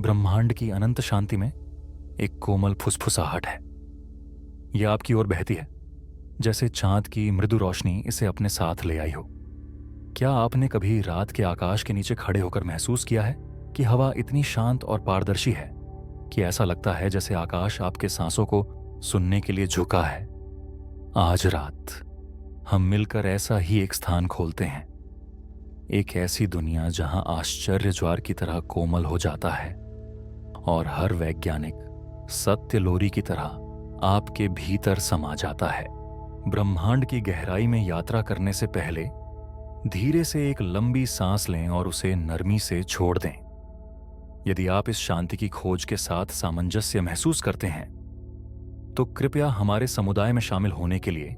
ब्रह्मांड की अनंत शांति में एक कोमल फुसफुसाहट है। यह आपकी ओर बहती है, जैसे चांद की मृदु रोशनी इसे अपने साथ ले आई हो। क्या आपने कभी रात के आकाश के नीचे खड़े होकर महसूस किया है कि हवा इतनी शांत और पारदर्शी है कि ऐसा लगता है जैसे आकाश आपके सांसों को सुनने के लिए झुका है? आज रात हम मिलकर ऐसा ही एक स्थान खोलते हैं, एक ऐसी दुनिया जहां आश्चर्य ज्वार की तरह कोमल हो जाता है और हर वैज्ञानिक सत्य लोरी की तरह आपके भीतर समा जाता है। ब्रह्मांड की गहराई में यात्रा करने से पहले धीरे से एक लंबी सांस लें और उसे नरमी से छोड़ दें। यदि आप इस शांति की खोज के साथ सामंजस्य महसूस करते हैं तो कृपया हमारे समुदाय में शामिल होने के लिए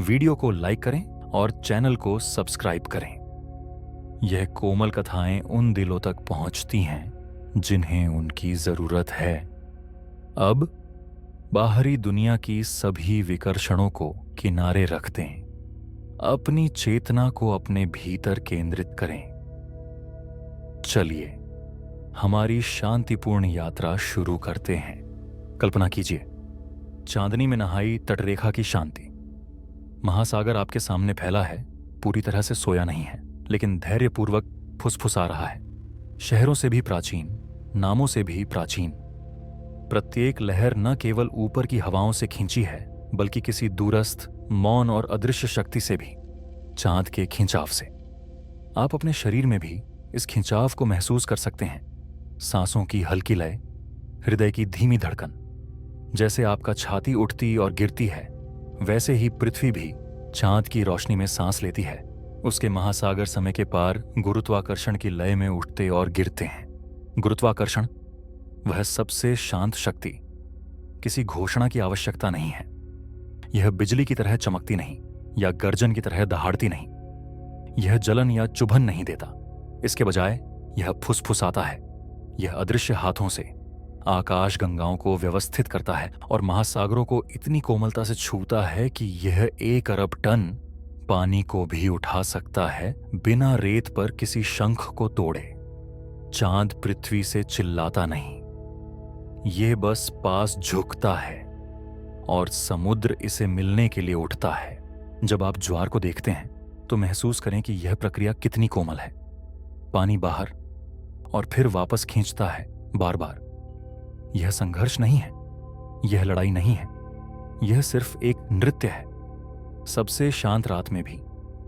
वीडियो को लाइक करें और चैनल को सब्सक्राइब करें। यह कोमल कथाएं उन दिलों तक पहुंचती हैं जिन्हें उनकी जरूरत है। अब बाहरी दुनिया की सभी विकर्षणों को किनारे रख दें, अपनी चेतना को अपने भीतर केंद्रित करें। चलिए हमारी शांतिपूर्ण यात्रा शुरू करते हैं। कल्पना कीजिए, चांदनी में नहाई तटरेखा की शांति। महासागर आपके सामने फैला है, पूरी तरह से सोया नहीं है, लेकिन धैर्यपूर्वक फुसफुसा रहा है। शहरों से भी प्राचीन, नामों से भी प्राचीन। प्रत्येक लहर न केवल ऊपर की हवाओं से खींची है, बल्कि किसी दूरस्थ, मौन और अदृश्य शक्ति से भी, चांद के खिंचाव से। आप अपने शरीर में भी इस खिंचाव को महसूस कर सकते हैं। सांसों की हल्की लय, हृदय की धीमी धड़कन। जैसे आपका छाती उठती और गिरती है, वैसे ही पृथ्वी भी चांद की रोशनी में सांस लेती है। उसके महासागर समय के पार गुरुत्वाकर्षण की लय में उठते और गिरते हैं। गुरुत्वाकर्षण, वह सबसे शांत शक्ति। किसी घोषणा की आवश्यकता नहीं है। यह बिजली की तरह चमकती नहीं या गर्जन की तरह दहाड़ती नहीं। यह जलन या चुभन नहीं देता। इसके बजाय यह फुसफुसाता है। यह अदृश्य हाथों से आकाश गंगाओं को व्यवस्थित करता है और महासागरों को इतनी कोमलता से छूता है कि यह 1 अरब टन पानी को भी उठा सकता है, बिना रेत पर किसी शंख को तोड़े। चांद पृथ्वी से चिल्लाता नहीं, यह बस पास झुकता है और समुद्र इसे मिलने के लिए उठता है। जब आप ज्वार को देखते हैं तो महसूस करें कि यह प्रक्रिया कितनी कोमल है। पानी बाहर और फिर वापस खींचता है, बार बार। यह संघर्ष नहीं है, यह लड़ाई नहीं है, यह सिर्फ एक नृत्य है। सबसे शांत रात में भी,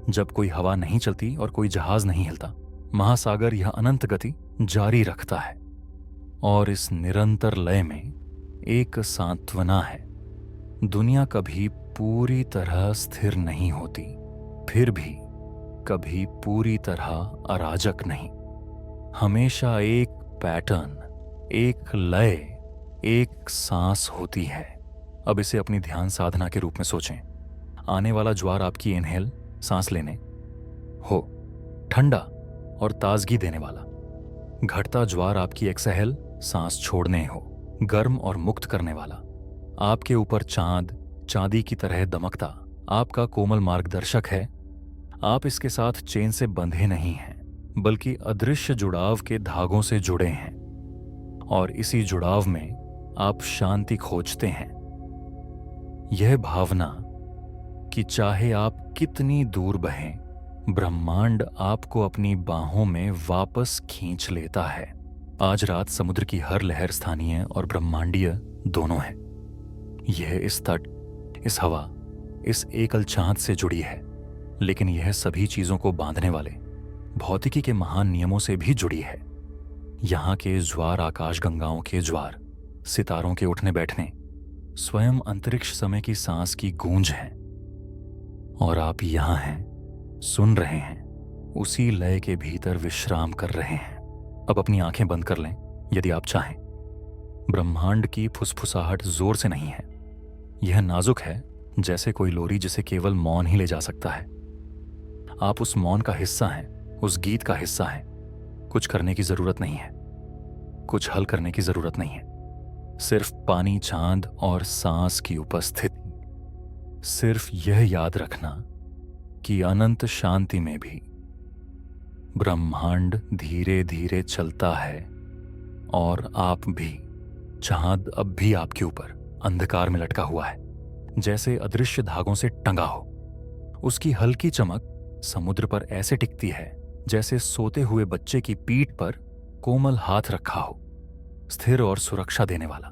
जब कोई हवा नहीं चलती और कोई जहाज नहीं हिलता, महासागर यह अनंत गति जारी रखता है। और इस निरंतर लय में एक सांत्वना है। दुनिया कभी पूरी तरह स्थिर नहीं होती, फिर भी कभी पूरी तरह अराजक नहीं। हमेशा एक पैटर्न, एक लय, एक सांस होती है। अब इसे अपनी ध्यान साधना के रूप में सोचें। आने वाला ज्वार आपकी इनहेल, सांस लेने हो, ठंडा और ताजगी देने वाला। घटता ज्वार आपकी एक्सहेल, सांस छोड़ने हो, गर्म और मुक्त करने वाला। आपके ऊपर चांद चांदी की तरह दमकता आपका कोमल मार्गदर्शक है। आप इसके साथ चेन से बंधे नहीं हैं, बल्कि अदृश्य जुड़ाव के धागों से जुड़े हैं। और इसी जुड़ाव में आप शांति खोजते हैं। यह भावना कि चाहे आप कितनी दूर बहें, ब्रह्मांड आपको अपनी बाहों में वापस खींच लेता है। आज रात समुद्र की हर लहर स्थानीय और ब्रह्मांडीय दोनों है। यह इस तट, इस हवा, इस एकल चांद से जुड़ी है, लेकिन यह सभी चीजों को बांधने वाले भौतिकी के महान नियमों से भी जुड़ी है। यहाँ के ज्वार आकाश गंगाओं के ज्वार, सितारों के उठने बैठने, स्वयं अंतरिक्ष समय की सांस की गूंज है। और आप यहाँ हैं, सुन रहे हैं, उसी लय के भीतर विश्राम कर रहे हैं। अब अपनी आंखें बंद कर लें यदि आप चाहें। ब्रह्मांड की फुसफुसाहट जोर से नहीं है। यह नाजुक है, जैसे कोई लोरी जिसे केवल मौन ही ले जा सकता है। आप उस मौन का हिस्सा हैं, उस गीत का हिस्सा हैं। कुछ करने की जरूरत नहीं है, कुछ हल करने की जरूरत नहीं है। सिर्फ पानी, चांद और सांस की उपस्थिति। सिर्फ यह याद रखना कि अनंत शांति में भी ब्रह्मांड धीरे धीरे चलता है, और आप भी। चांद अब भी आपके ऊपर अंधकार में लटका हुआ है, जैसे अदृश्य धागों से टंगा हो। उसकी हल्की चमक समुद्र पर ऐसे टिकती है जैसे सोते हुए बच्चे की पीठ पर कोमल हाथ रखा हो, स्थिर और सुरक्षा देने वाला।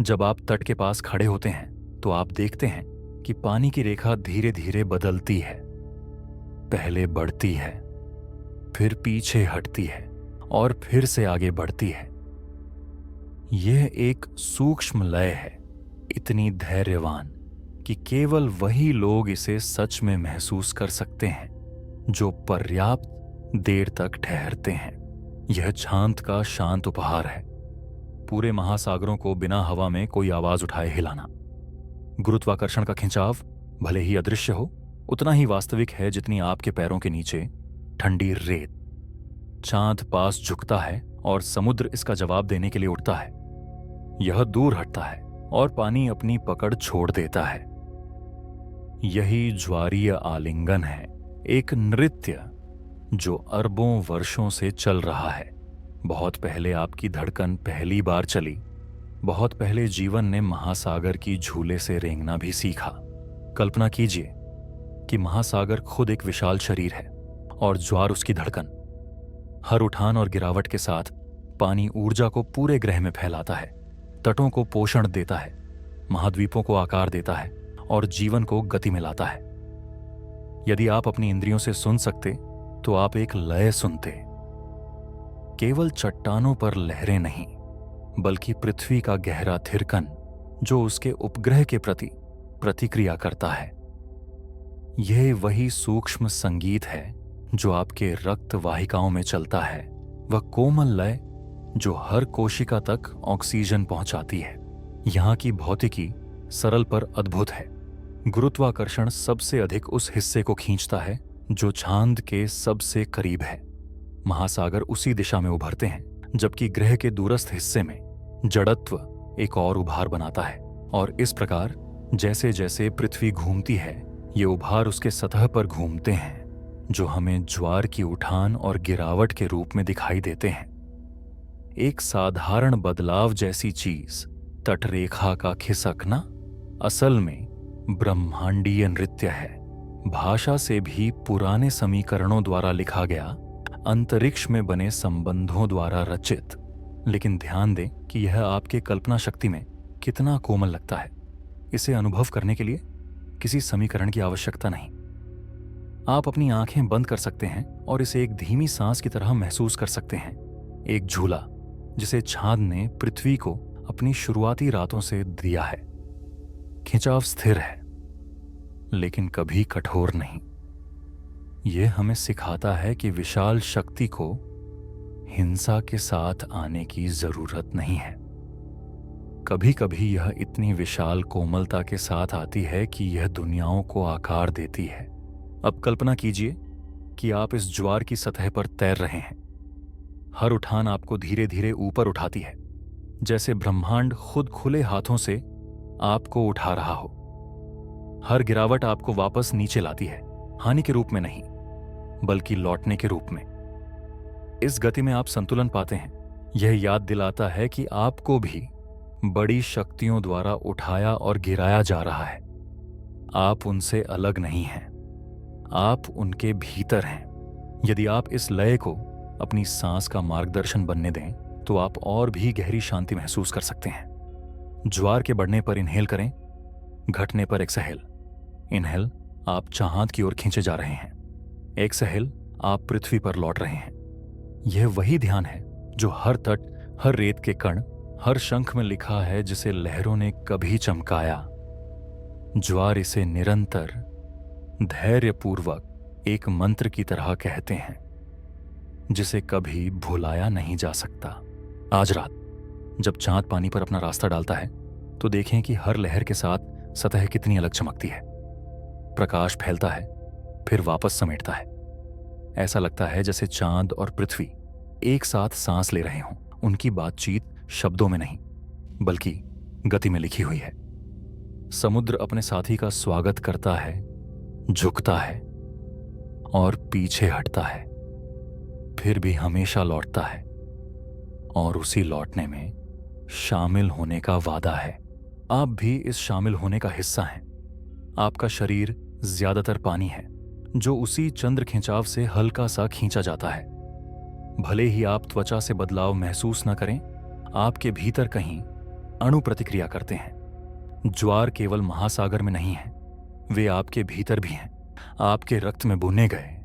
जब आप तट के पास खड़े होते हैं तो आप देखते हैं कि पानी की रेखा धीरे धीरे बदलती है। पहले बढ़ती है, फिर पीछे हटती है और फिर से आगे बढ़ती है। यह एक सूक्ष्म लय है, इतनी धैर्यवान कि केवल वही लोग इसे सच में महसूस कर सकते हैं जो पर्याप्त देर तक ठहरते हैं। यह चांद का शांत उपहार है, पूरे महासागरों को बिना हवा में कोई आवाज उठाए हिलाना। गुरुत्वाकर्षण का खिंचाव भले ही अदृश्य हो, उतना ही वास्तविक है जितनी आपके पैरों के नीचे ठंडी रेत। चांद पास झुकता है और समुद्र इसका जवाब देने के लिए उठता है। यह दूर हटता है और पानी अपनी पकड़ छोड़ देता है। यही ज्वारीय आलिंगन है, एक नृत्य जो अरबों वर्षों से चल रहा है। बहुत पहले आपकी धड़कन पहली बार चली, बहुत पहले जीवन ने महासागर की झूले से रेंगना भी सीखा। कल्पना कीजिए कि महासागर खुद एक विशाल शरीर है और ज्वार उसकी धड़कन। हर उठान और गिरावट के साथ पानी ऊर्जा को पूरे ग्रह में फैलाता है, तटों को पोषण देता है, महाद्वीपों को आकार देता है और जीवन को गति में लाता है। यदि आप अपनी इंद्रियों से सुन सकते तो आप एक लय सुनते, केवल चट्टानों पर लहरें नहीं, बल्कि पृथ्वी का गहरा थिरकन जो उसके उपग्रह के प्रति प्रतिक्रिया करता है। यह वही सूक्ष्म संगीत है जो आपके रक्त वाहिकाओं में चलता है, वह कोमल लय जो हर कोशिका तक ऑक्सीजन पहुंचाती है। यहां की भौतिकी सरल पर अद्भुत है। गुरुत्वाकर्षण सबसे अधिक उस हिस्से को खींचता है जो चांद के सबसे करीब है। महासागर उसी दिशा में उभरते हैं, जबकि ग्रह के दूरस्थ हिस्से में जड़त्व एक और उभार बनाता है। और इस प्रकार जैसे जैसे पृथ्वी घूमती है, ये उभार उसके सतह पर घूमते हैं, जो हमें ज्वार की उठान और गिरावट के रूप में दिखाई देते हैं। एक साधारण बदलाव जैसी चीज, तटरेखा का खिसकना, असल में ब्रह्मांडीय नृत्य है। भाषा से भी पुराने समीकरणों द्वारा लिखा गया, अंतरिक्ष में बने संबंधों द्वारा रचित। लेकिन ध्यान दें कि यह आपके कल्पना शक्ति में कितना कोमल लगता है। इसे अनुभव करने के लिए किसी समीकरण की आवश्यकता नहीं। आप अपनी आंखें बंद कर सकते हैं और इसे एक धीमी सांस की तरह महसूस कर सकते हैं। एक झूला जिसे चांद ने पृथ्वी को अपनी शुरुआती रातों से दिया है। खिंचाव स्थिर है, लेकिन कभी कठोर नहीं। यह हमें सिखाता है कि विशाल शक्ति को हिंसा के साथ आने की जरूरत नहीं है। कभी कभी यह इतनी विशाल कोमलता के साथ आती है कि यह दुनियाओं को आकार देती है। अब कल्पना कीजिए कि आप इस ज्वार की सतह पर तैर रहे हैं। हर उठान आपको धीरे धीरे ऊपर उठाती है, जैसे ब्रह्मांड खुद खुले हाथों से आपको उठा रहा हो। हर गिरावट आपको वापस नीचे लाती है, हानि के रूप में नहीं, बल्कि लौटने के रूप में। इस गति में आप संतुलन पाते हैं। यह याद दिलाता है कि आपको भी बड़ी शक्तियों द्वारा उठाया और गिराया जा रहा है। आप उनसे अलग नहीं हैं, आप उनके भीतर हैं। यदि आप इस लय को अपनी सांस का मार्गदर्शन बनने दें तो आप और भी गहरी शांति महसूस कर सकते हैं। ज्वार के बढ़ने पर इनहेल करें, घटने पर एक्सहेल। इनहेल, आप चांद की ओर खींचे जा रहे हैं। एक्सहेल, आप पृथ्वी पर लौट रहे हैं। यह वही ध्यान है जो हर तट, हर रेत के कण, हर शंख में लिखा है, जिसे लहरों ने कभी चमकाया। ज्वार इसे निरंतर, धैर्यपूर्वक एक मंत्र की तरह कहते हैं, जिसे कभी भुलाया नहीं जा सकता। आज रात जब चांद पानी पर अपना रास्ता डालता है तो देखें कि हर लहर के साथ सतह कितनी अलग चमकती है। प्रकाश फैलता है, फिर वापस समेटता है। ऐसा लगता है जैसे चांद और पृथ्वी एक साथ सांस ले रहे हों। उनकी बातचीत शब्दों में नहीं, बल्कि गति में लिखी हुई है। समुद्र अपने साथी का स्वागत करता है, झुकता है और पीछे हटता है, फिर भी हमेशा लौटता है। और उसी लौटने में शामिल होने का वादा है। आप भी इस शामिल होने का हिस्सा हैं। आपका शरीर ज्यादातर पानी है जो उसी चंद्र खिंचाव से हल्का सा खींचा जाता है। भले ही आप त्वचा से बदलाव महसूस न करें, आपके भीतर कहीं अणु प्रतिक्रिया करते हैं। ज्वार केवल महासागर में नहीं है, वे आपके भीतर भी हैं। आपके रक्त में बुने गए,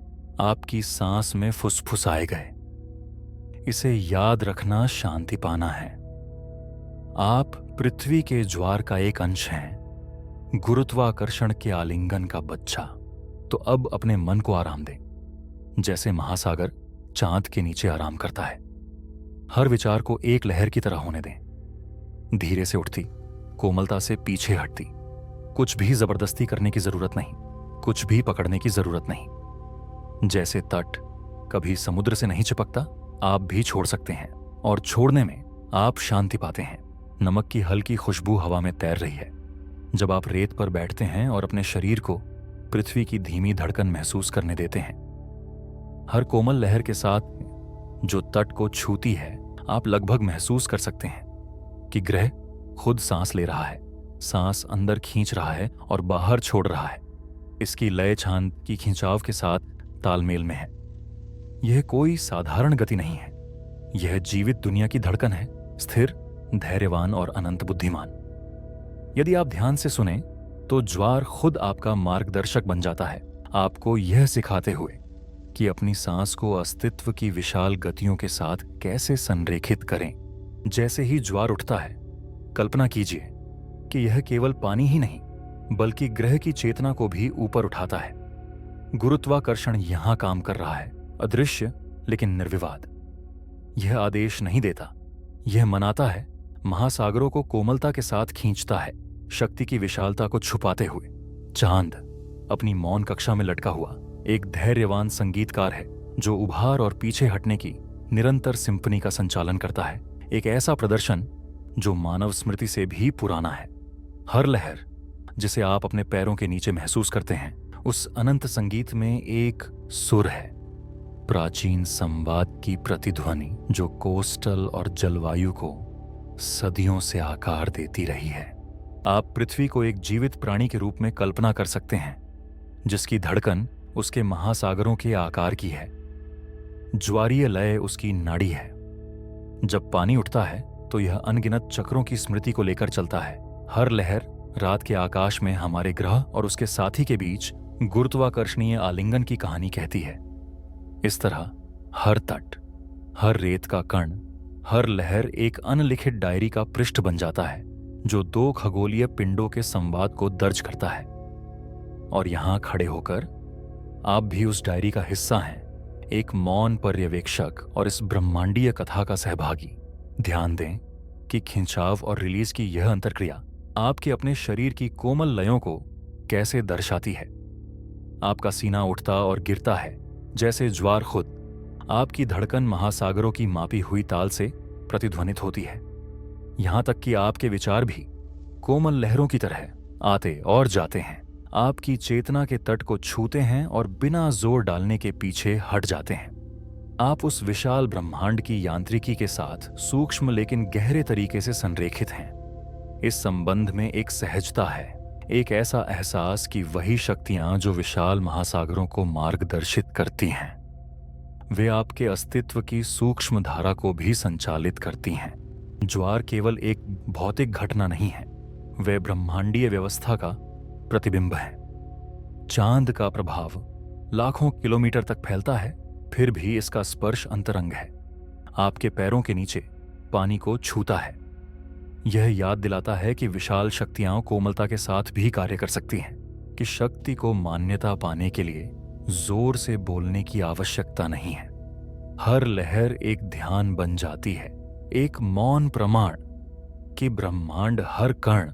आपकी सांस में फुसफुसाए गए। इसे याद रखना शांति पाना है। आप पृथ्वी के ज्वार का एक अंश हैं, गुरुत्वाकर्षण के आलिंगन का बच्चा। तो अब अपने मन को आराम दें, जैसे महासागर चांद के नीचे आराम करता है। हर विचार को एक लहर की तरह होने दें, धीरे से उठती, कोमलता से पीछे हटती। कुछ भी जबरदस्ती करने की जरूरत नहीं, कुछ भी पकड़ने की जरूरत नहीं। जैसे तट कभी समुद्र से नहीं चिपकता, आप भी छोड़ सकते हैं, और छोड़ने में आप शांति पाते हैं। नमक की हल्की खुशबू हवा में तैर रही है। जब आप रेत पर बैठते हैं और अपने शरीर को पृथ्वी की धीमी धड़कन महसूस करने देते हैं, हर कोमल लहर के साथ जो तट को छूती है, आप लगभग महसूस कर सकते हैं कि ग्रह खुद सांस ले रहा है, सांस अंदर खींच रहा है और बाहर छोड़ रहा है। इसकी लय चांद की खिंचाव के साथ तालमेल में है। यह कोई साधारण गति नहीं है, यह जीवित दुनिया की धड़कन है, स्थिर, धैर्यवान और अनंत बुद्धिमान। यदि आप ध्यान से सुने तो ज्वार खुद आपका मार्गदर्शक बन जाता है, आपको यह सिखाते हुए कि अपनी सांस को अस्तित्व की विशाल गतियों के साथ कैसे संरेखित करें। जैसे ही ज्वार उठता है, कल्पना कीजिए कि यह केवल पानी ही नहीं बल्कि ग्रह की चेतना को भी ऊपर उठाता है। गुरुत्वाकर्षण यहां काम कर रहा है, अदृश्य लेकिन निर्विवाद। यह आदेश नहीं देता, यह मनाता है, महासागरों को कोमलता के साथ खींचता है, शक्ति की विशालता को छुपाते हुए। चांद अपनी मौन कक्षा में लटका हुआ एक धैर्यवान संगीतकार है जो उभार और पीछे हटने की निरंतर सिंफनी का संचालन करता है। एक ऐसा प्रदर्शन जो मानव स्मृति से भी पुराना है। हर लहर जिसे आप अपने पैरों के नीचे महसूस करते हैं, उस अनंत संगीत में एक सुर है, प्राचीन संवाद की प्रतिध्वनि जो कोस्टल और जलवायु को सदियों से आकार देती रही है। आप पृथ्वी को एक जीवित प्राणी के रूप में कल्पना कर सकते हैं, जिसकी धड़कन उसके महासागरों के आकार की है। ज्वारीय लय उसकी नाड़ी है। जब पानी उठता है तो यह अनगिनत चक्रों की स्मृति को लेकर चलता है। हर लहर रात के आकाश में हमारे ग्रह और उसके साथी के बीच गुरुत्वाकर्षणीय आलिंगन की कहानी कहती है। इस तरह हर तट, हर रेत का कण, हर लहर एक अनलिखित डायरी का पृष्ठ बन जाता है जो दो खगोलीय पिंडों के संवाद को दर्ज करता है। और यहां खड़े होकर आप भी उस डायरी का हिस्सा हैं, एक मौन पर्यवेक्षक और इस ब्रह्मांडीय कथा का सहभागी। ध्यान दें कि खिंचाव और रिलीज की यह अंतर्क्रिया आपके अपने शरीर की कोमल लयों को कैसे दर्शाती है। आपका सीना उठता और गिरता है जैसे ज्वार खुद। आपकी धड़कन महासागरों की मापी हुई ताल से प्रतिध्वनित होती है। यहां तक कि आपके विचार भी कोमल लहरों की तरह आते और जाते हैं, आपकी चेतना के तट को छूते हैं और बिना जोर डालने के पीछे हट जाते हैं। आप उस विशाल ब्रह्मांड की यांत्रिकी के साथ सूक्ष्म लेकिन गहरे तरीके से संरेखित हैं। इस संबंध में एक सहजता है, एक ऐसा एहसास कि वही शक्तियां जो विशाल महासागरों को मार्गदर्शित करती हैं, वे आपके अस्तित्व की सूक्ष्म धारा को भी संचालित करती हैं। ज्वार केवल एक भौतिक घटना नहीं है, वे ब्रह्मांडीय व्यवस्था का प्रतिबिंब है। चांद का प्रभाव लाखों किलोमीटर तक फैलता है, फिर भी इसका स्पर्श अंतरंग है। आपके पैरों के नीचे पानी को छूता है। यह याद दिलाता है कि विशाल शक्तियां कोमलता के साथ भी कार्य कर सकती हैं, कि शक्ति को मान्यता पाने के लिए जोर से बोलने की आवश्यकता नहीं है। हर लहर एक ध्यान बन जाती है, एक मौन प्रमाण कि ब्रह्मांड हर कण,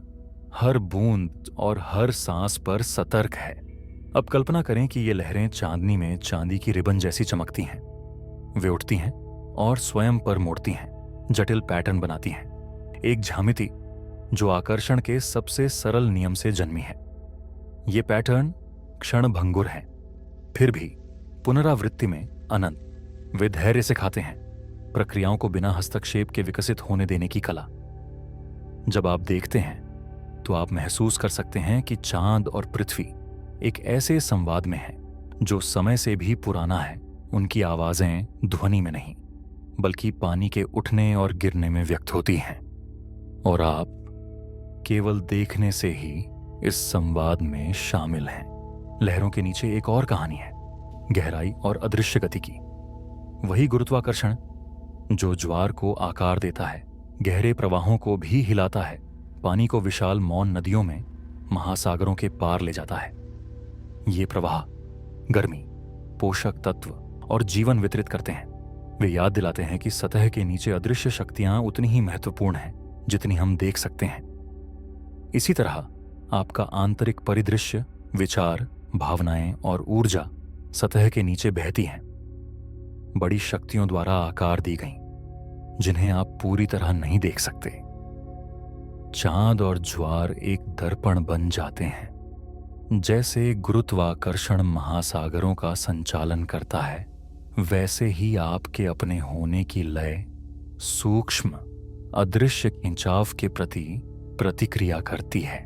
हर बूंद और हर सांस पर सतर्क है। अब कल्पना करें कि ये लहरें चांदनी में चांदी की रिबन जैसी चमकती हैं। वे उठती हैं और स्वयं पर मोड़ती हैं, जटिल पैटर्न बनाती हैं, एक ज्यामिति जो आकर्षण के सबसे सरल नियम से जन्मी है। ये पैटर्न क्षणभंगुर हैं, फिर भी पुनरावृत्ति में अनंत। वे धैर्य सिखाते हैं, प्रक्रियाओं को बिना हस्तक्षेप के विकसित होने देने की कला। जब आप देखते हैं तो आप महसूस कर सकते हैं कि चांद और पृथ्वी एक ऐसे संवाद में हैं जो समय से भी पुराना है। उनकी आवाजें ध्वनि में नहीं बल्कि पानी के उठने और गिरने में व्यक्त होती हैं, और आप केवल देखने से ही इस संवाद में शामिल हैं। लहरों के नीचे एक और कहानी है, गहराई और अदृश्य गति की। वही गुरुत्वाकर्षण जो ज्वार को आकार देता है, गहरे प्रवाहों को भी हिलाता है, पानी को विशाल मौन नदियों में, महासागरों के पार ले जाता है। ये प्रवाह गर्मी, पोषक तत्व और जीवन वितरित करते हैं। वे याद दिलाते हैं कि सतह के नीचे अदृश्य शक्तियां उतनी ही महत्वपूर्ण हैं जितनी हम देख सकते हैं। इसी तरह आपका आंतरिक परिदृश्य, विचार, भावनाएं और ऊर्जा सतह के नीचे बहती हैं, बड़ी शक्तियों द्वारा आकार दी गईं, जिन्हें आप पूरी तरह नहीं देख सकते। चांद और ज्वार एक दर्पण बन जाते हैं। जैसे गुरुत्वाकर्षण महासागरों का संचालन करता है, वैसे ही आपके अपने होने की लय सूक्ष्म अदृश्य खिंचाव के प्रति प्रतिक्रिया करती है।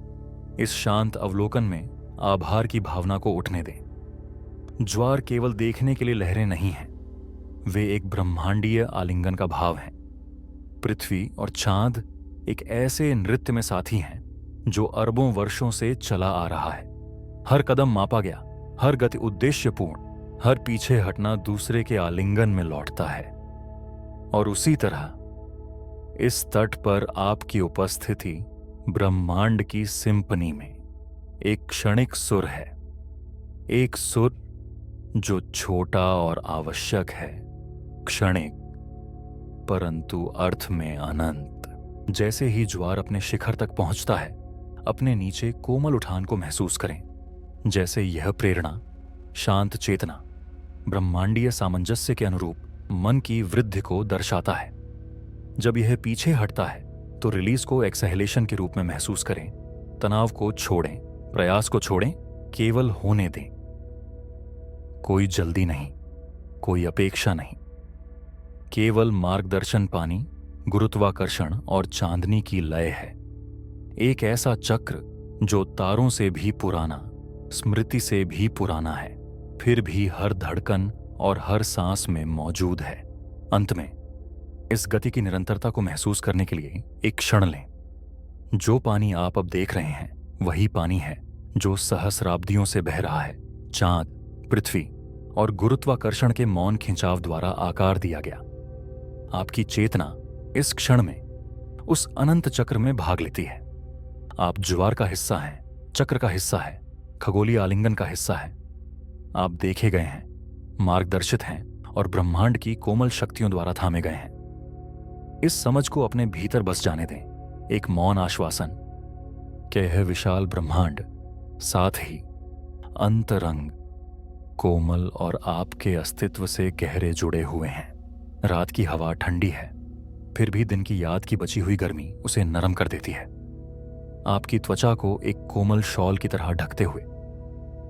इस शांत अवलोकन में आभार की भावना को उठने दें। ज्वार केवल देखने के लिए लहरें नहीं हैं, वे एक ब्रह्मांडीय आलिंगन का भाव हैं। पृथ्वी और चांद एक ऐसे नृत्य में साथी हैं जो अरबों वर्षों से चला आ रहा है। हर कदम मापा गया, हर गति उद्देश्यपूर्ण, हर पीछे हटना दूसरे के आलिंगन में लौटता है। और उसी तरह इस तट पर आपकी उपस्थिति ब्रह्मांड की सिंफनी में एक क्षणिक सुर है, एक सुर जो छोटा और आवश्यक है, क्षणिक परंतु अर्थ में अनंत। जैसे ही ज्वार अपने शिखर तक पहुंचता है, अपने नीचे कोमल उठान को महसूस करें, जैसे यह प्रेरणा, शांत चेतना, ब्रह्मांडीय सामंजस्य के अनुरूप मन की वृद्धि को दर्शाता है। जब यह पीछे हटता है तो रिलीज को एक्सहेलेशन के रूप में महसूस करें। तनाव को छोड़ें, प्रयास को छोड़ें, केवल होने दें। कोई जल्दी नहीं, कोई अपेक्षा नहीं, केवल मार्गदर्शन पानी, गुरुत्वाकर्षण और चांदनी की लय है। एक ऐसा चक्र जो तारों से भी पुराना, स्मृति से भी पुराना है, फिर भी हर धड़कन और हर सांस में मौजूद है। अंत में इस गति की निरंतरता को महसूस करने के लिए एक क्षण लें। जो पानी आप अब देख रहे हैं वही पानी है जो सहस्राब्दियों से बह रहा है। चांद, पृथ्वी और गुरुत्वाकर्षण के मौन खिंचाव द्वारा आकार दिया गया। आपकी चेतना इस क्षण में उस अनंत चक्र में भाग लेती है। आप ज्वार का हिस्सा हैं, चक्र का हिस्सा है, खगोलीय आलिंगन का हिस्सा है। आप देखे गए हैं, मार्गदर्शित हैं और ब्रह्मांड की कोमल शक्तियों द्वारा थामे गए हैं। इस समझ को अपने भीतर बस जाने दें, एक मौन आश्वासन कि यह विशाल ब्रह्मांड साथ ही अंतरंग, कोमल और आपके अस्तित्व से गहरे जुड़े हुए हैं। रात की हवा ठंडी है, फिर भी दिन की याद की बची हुई गर्मी उसे नरम कर देती है, आपकी त्वचा को एक कोमल शॉल की तरह ढकते हुए।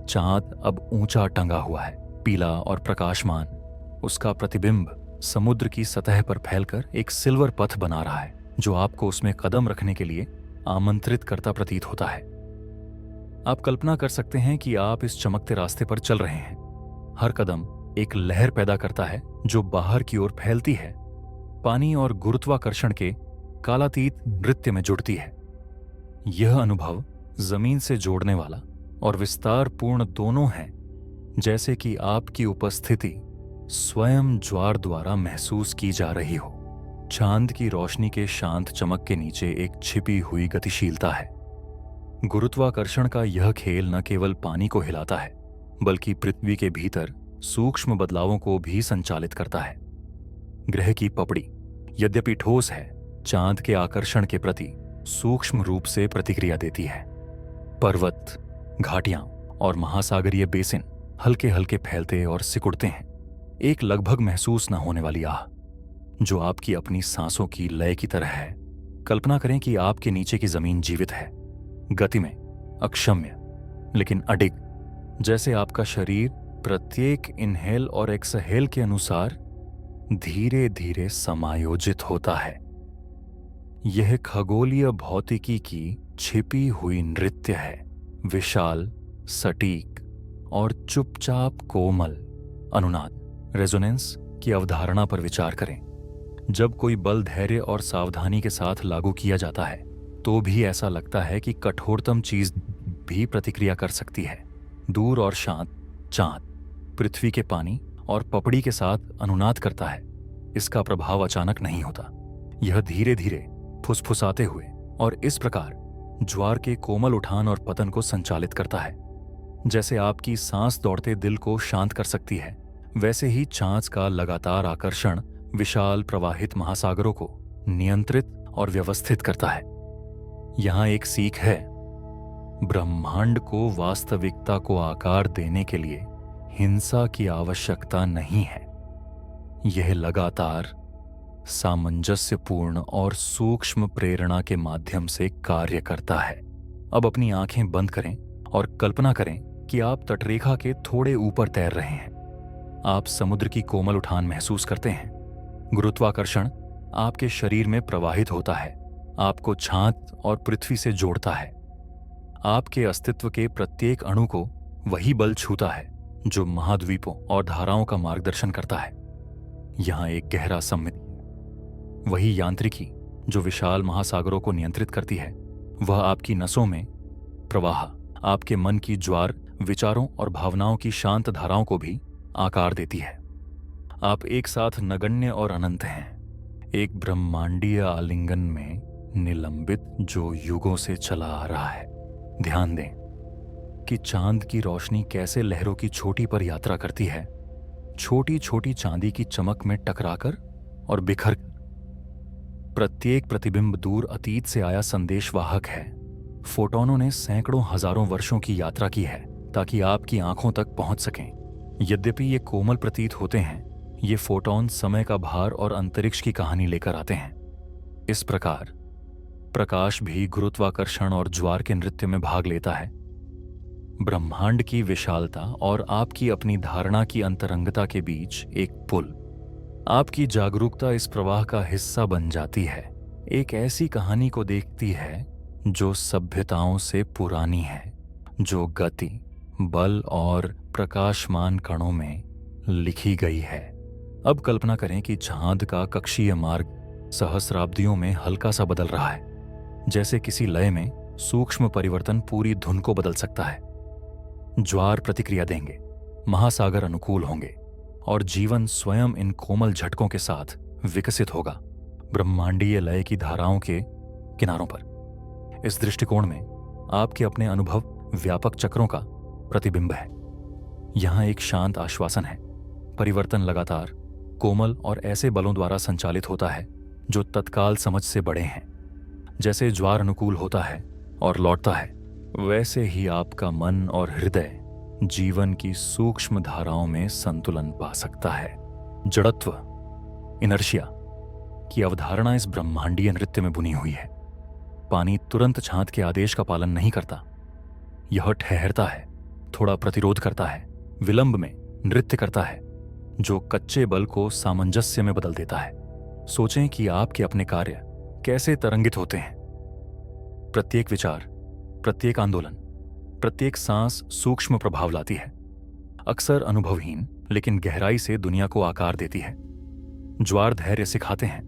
चांद अब ऊंचा टंगा हुआ है, पीला और प्रकाशमान। उसका प्रतिबिंब समुद्र की सतह पर फैलकर एक सिल्वर पथ बना रहा है जो आपको उसमें कदम रखने के लिए आमंत्रित करता प्रतीत होता है। आप कल्पना कर सकते हैं कि आप इस चमकते रास्ते पर चल रहे हैं। हर कदम एक लहर पैदा करता है जो बाहर की ओर फैलती है, पानी और गुरुत्वाकर्षण के कालातीत नृत्य में जुड़ती है। यह अनुभव जमीन से जोड़ने वाला और विस्तारपूर्ण दोनों है, जैसे कि आपकी उपस्थिति स्वयं ज्वार द्वारा महसूस की जा रही हो। चांद की रोशनी के शांत चमक के नीचे एक छिपी हुई गतिशीलता है। गुरुत्वाकर्षण का यह खेल न केवल पानी को हिलाता है, बल्कि पृथ्वी के भीतर सूक्ष्म बदलावों को भी संचालित करता है। ग्रह की पपड़ी यद्यपि ठोस है, चांद के आकर्षण के प्रति सूक्ष्म रूप से प्रतिक्रिया देती है। पर्वत, घाटियां और महासागरीय बेसिन हल्के हल्के फैलते और सिकुड़ते हैं, एक लगभग महसूस न होने वाली आह जो आपकी अपनी सांसों की लय की तरह है। कल्पना करें कि आपके नीचे की जमीन जीवित है, गति में अक्षम्य लेकिन अडिग, जैसे आपका शरीर प्रत्येक इनहेल और एक्सहेल के अनुसार धीरे धीरे समायोजित होता है। यह खगोलीय भौतिकी की छिपी हुई नृत्य है, विशाल, सटीक और चुपचाप कोमल। अनुनाद, रेजोनेंस की अवधारणा पर विचार करें। जब कोई बल धैर्य और सावधानी के साथ लागू किया जाता है तो भी ऐसा लगता है कि कठोरतम चीज भी प्रतिक्रिया कर सकती है। दूर और शांत चांद पृथ्वी के पानी और पपड़ी के साथ अनुनाद करता है। इसका प्रभाव अचानक नहीं होता, यह धीरे धीरे फुसफुसाते हुए और इस प्रकार ज्वार के कोमल उठान और पतन को संचालित करता है। जैसे आपकी सांस दौड़ते दिल को शांत कर सकती है, वैसे ही चांद का लगातार आकर्षण विशाल प्रवाहित महासागरों को नियंत्रित और व्यवस्थित करता है। यहां एक सीख है, ब्रह्मांड को वास्तविकता को आकार देने के लिए हिंसा की आवश्यकता नहीं है। यह लगातार, सामंजस्यपूर्ण और सूक्ष्म प्रेरणा के माध्यम से कार्य करता है। अब अपनी आंखें बंद करें और कल्पना करें कि आप तटरेखा के थोड़े ऊपर तैर रहे हैं। आप समुद्र की कोमल उठान महसूस करते हैं। गुरुत्वाकर्षण आपके शरीर में प्रवाहित होता है, आपको छात और पृथ्वी से जोड़ता है। आपके अस्तित्व के प्रत्येक अणु को वही बल छूता है जो महाद्वीपों और धाराओं का मार्गदर्शन करता है। यहां एक गहरा सम्मिलित, वही यांत्रिकी जो विशाल महासागरों को नियंत्रित करती है, वह आपकी नसों में प्रवाह, आपके मन की ज्वार, विचारों और भावनाओं की शांत धाराओं को भी आकार देती है। आप एक साथ नगण्य और अनंत हैं, एक ब्रह्मांडीय आलिंगन में निलंबित जो युगों से चला आ रहा है। ध्यान दें कि चांद की रोशनी कैसे लहरों की चोटी पर यात्रा करती है, छोटी छोटी चांदी की चमक में टकराकर और बिखर कर। प्रत्येक प्रतिबिंब दूर अतीत से आया संदेशवाहक है। फोटोनों ने सैकड़ों हजारों वर्षों की यात्रा की है ताकि आपकी आंखों तक पहुंच सकें। यद्यपि ये कोमल प्रतीत होते हैं, ये फोटोन समय का भार और अंतरिक्ष की कहानी लेकर आते हैं। इस प्रकार प्रकाश भी गुरुत्वाकर्षण और ज्वार के नृत्य में भाग लेता है। ब्रह्मांड की विशालता और आपकी अपनी धारणा की अंतरंगता के बीच एक पुल। आपकी जागरूकता इस प्रवाह का हिस्सा बन जाती है, एक ऐसी कहानी को देखती है जो सभ्यताओं से पुरानी है, जो गति, बल और प्रकाशमान कणों में लिखी गई है। अब कल्पना करें कि चांद का कक्षीय मार्ग सहस्राब्दियों में हल्का सा बदल रहा है, जैसे किसी लय में सूक्ष्म परिवर्तन पूरी धुन को बदल सकता है। ज्वार प्रतिक्रिया देंगे, महासागर अनुकूल होंगे और जीवन स्वयं इन कोमल झटकों के साथ विकसित होगा, ब्रह्मांडीय लय की धाराओं के किनारों पर। इस दृष्टिकोण में आपके अपने अनुभव व्यापक चक्रों का प्रतिबिंब है। यहां एक शांत आश्वासन है, परिवर्तन लगातार, कोमल और ऐसे बलों द्वारा संचालित होता है जो तत्काल समझ से बड़े हैं। जैसे ज्वार अनुकूल होता है और लौटता है, वैसे ही आपका मन और हृदय जीवन की सूक्ष्म धाराओं में संतुलन पा सकता है। जड़त्व, इनर्शिया की अवधारणा इस ब्रह्मांडीय नृत्य में बुनी हुई है। पानी तुरंत छांद के आदेश का पालन नहीं करता, यह ठहरता है, थोड़ा प्रतिरोध करता है, विलंब में नृत्य करता है, जो कच्चे बल को सामंजस्य में बदल देता है। सोचें कि आपके अपने कार्य कैसे तरंगित होते हैं। प्रत्येक विचार, प्रत्येक आंदोलन, प्रत्येक सांस सूक्ष्म प्रभाव लाती है, अक्सर अनुभवहीन लेकिन गहराई से दुनिया को आकार देती है। ज्वार धैर्य सिखाते हैं,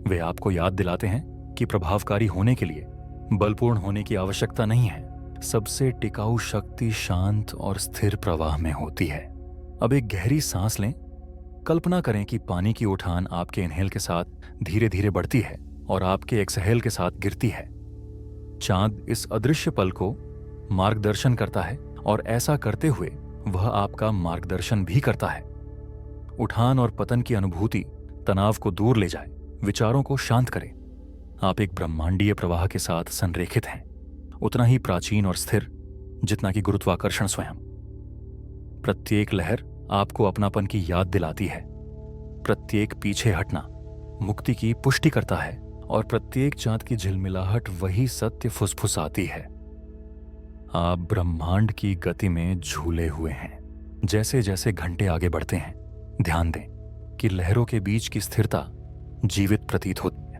वे आपको याद दिलाते हैं कि प्रभावकारी होने के लिए बलपूर्ण होने की आवश्यकता नहीं है। सबसे टिकाऊ शक्ति शांत और स्थिर प्रवाह में होती है। अब एक गहरी सांस लें। कल्पना करें कि पानी की उठान आपके इनहेल के साथ धीरे धीरे बढ़ती है और आपके एक्सहेल के साथ गिरती है। चांद इस अदृश्य पल को मार्गदर्शन करता है और ऐसा करते हुए वह आपका मार्गदर्शन भी करता है। उठान और पतन की अनुभूति तनाव को दूर ले जाए, विचारों को शांत करे। आप एक ब्रह्मांडीय प्रवाह के साथ संरेखित हैं, उतना ही प्राचीन और स्थिर जितना कि गुरुत्वाकर्षण स्वयं। प्रत्येक लहर आपको अपनापन की याद दिलाती है, प्रत्येक पीछे हटना मुक्ति की पुष्टि करता है और प्रत्येक चांद की झिलमिलाहट वही सत्य फुसफुसाती है। आप ब्रह्मांड की गति में झूले हुए हैं। जैसे जैसे घंटे आगे बढ़ते हैं, ध्यान दें कि लहरों के बीच की स्थिरता जीवित प्रतीत होती है।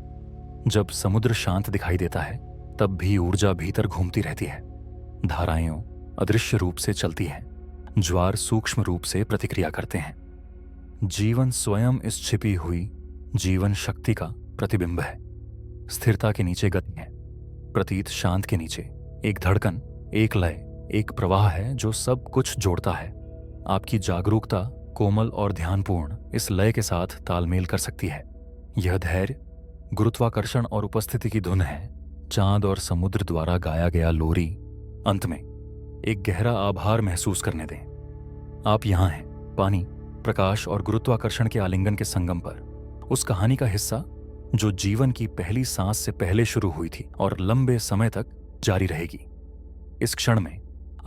जब समुद्र शांत दिखाई देता है तब भी ऊर्जा भीतर घूमती रहती है। धाराएं अदृश्य रूप से चलती हैं, ज्वार सूक्ष्म रूप से प्रतिक्रिया करते हैं। जीवन स्वयं इस छिपी हुई जीवन शक्ति का प्रतिबिंब है। स्थिरता के नीचे गति है, प्रतीत शांत के नीचे एक धड़कन, एक लय, एक प्रवाह है जो सब कुछ जोड़ता है। आपकी जागरूकता कोमल और ध्यानपूर्ण इस लय के साथ तालमेल कर सकती है। यह धैर्य, गुरुत्वाकर्षण और उपस्थिति की धुन है। चांद और समुद्र द्वारा गाया गया लोरी अंत में एक गहरा आभार महसूस करने दें। आप यहां हैं, पानी, प्रकाश और गुरुत्वाकर्षण के आलिंगन के संगम पर, उस कहानी का हिस्सा जो जीवन की पहली सांस से पहले शुरू हुई थी और लंबे समय तक जारी रहेगी। इस क्षण में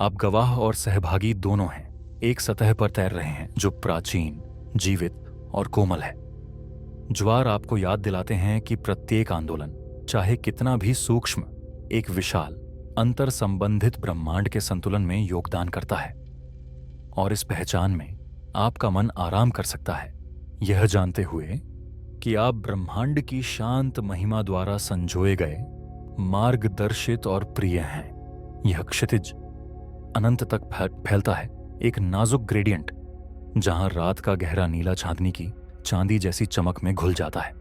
आप गवाह और सहभागी दोनों हैं, एक सतह पर तैर रहे हैं जो प्राचीन, जीवित और कोमल है। ज्वार आपको याद दिलाते हैं कि प्रत्येक आंदोलन, चाहे कितना भी सूक्ष्म, एक विशाल अंतर संबंधित ब्रह्मांड के संतुलन में योगदान करता है। और इस पहचान में आपका मन आराम कर सकता है, यह जानते हुए कि आप ब्रह्मांड की शांत महिमा द्वारा संजोए गए, मार्गदर्शित और प्रिय हैं। यह क्षितिज अनंत तक फैलता है, एक नाजुक ग्रेडियंट जहां रात का गहरा नीला चांदनी की चांदी जैसी चमक में घुल जाता है।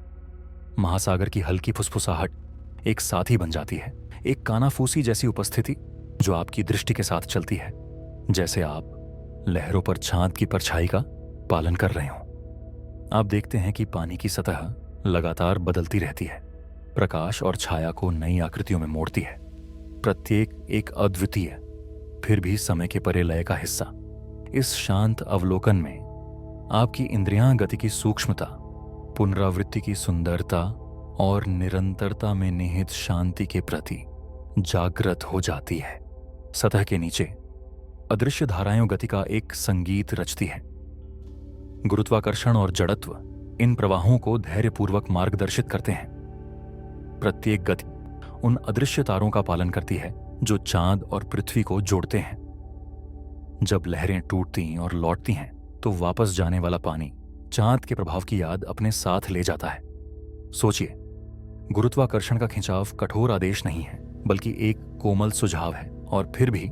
महासागर की हल्की फुसफुसाहट एक साथी बन जाती है, एक कानाफूसी जैसी उपस्थिति जो आपकी दृष्टि के साथ चलती है, जैसे आप लहरों पर चांद की परछाई का पालन कर रहे हों। आप देखते हैं कि पानी की सतह लगातार बदलती रहती है, प्रकाश और छाया को नई आकृतियों में मोड़ती है, प्रत्येक एक अद्वितीय फिर भी समय के परे लय का हिस्सा। इस शांत अवलोकन में आपकी इंद्रियां गति की सूक्ष्मता, पुनरावृत्ति की सुंदरता और निरंतरता में निहित शांति के प्रति जागृत हो जाती है। सतह के नीचे अदृश्य धाराएं गति का एक संगीत रचती हैं। गुरुत्वाकर्षण और जड़त्व इन प्रवाहों को धैर्यपूर्वक मार्गदर्शित करते हैं। प्रत्येक गति उन अदृश्य तारों का पालन करती है जो चांद और पृथ्वी को जोड़ते हैं। जब लहरें टूटती और लौटती हैं तो वापस जाने वाला पानी चांद के प्रभाव की याद अपने साथ ले जाता है। सोचिए, गुरुत्वाकर्षण का खिंचाव कठोर आदेश नहीं है, बल्कि एक कोमल सुझाव है, और फिर भी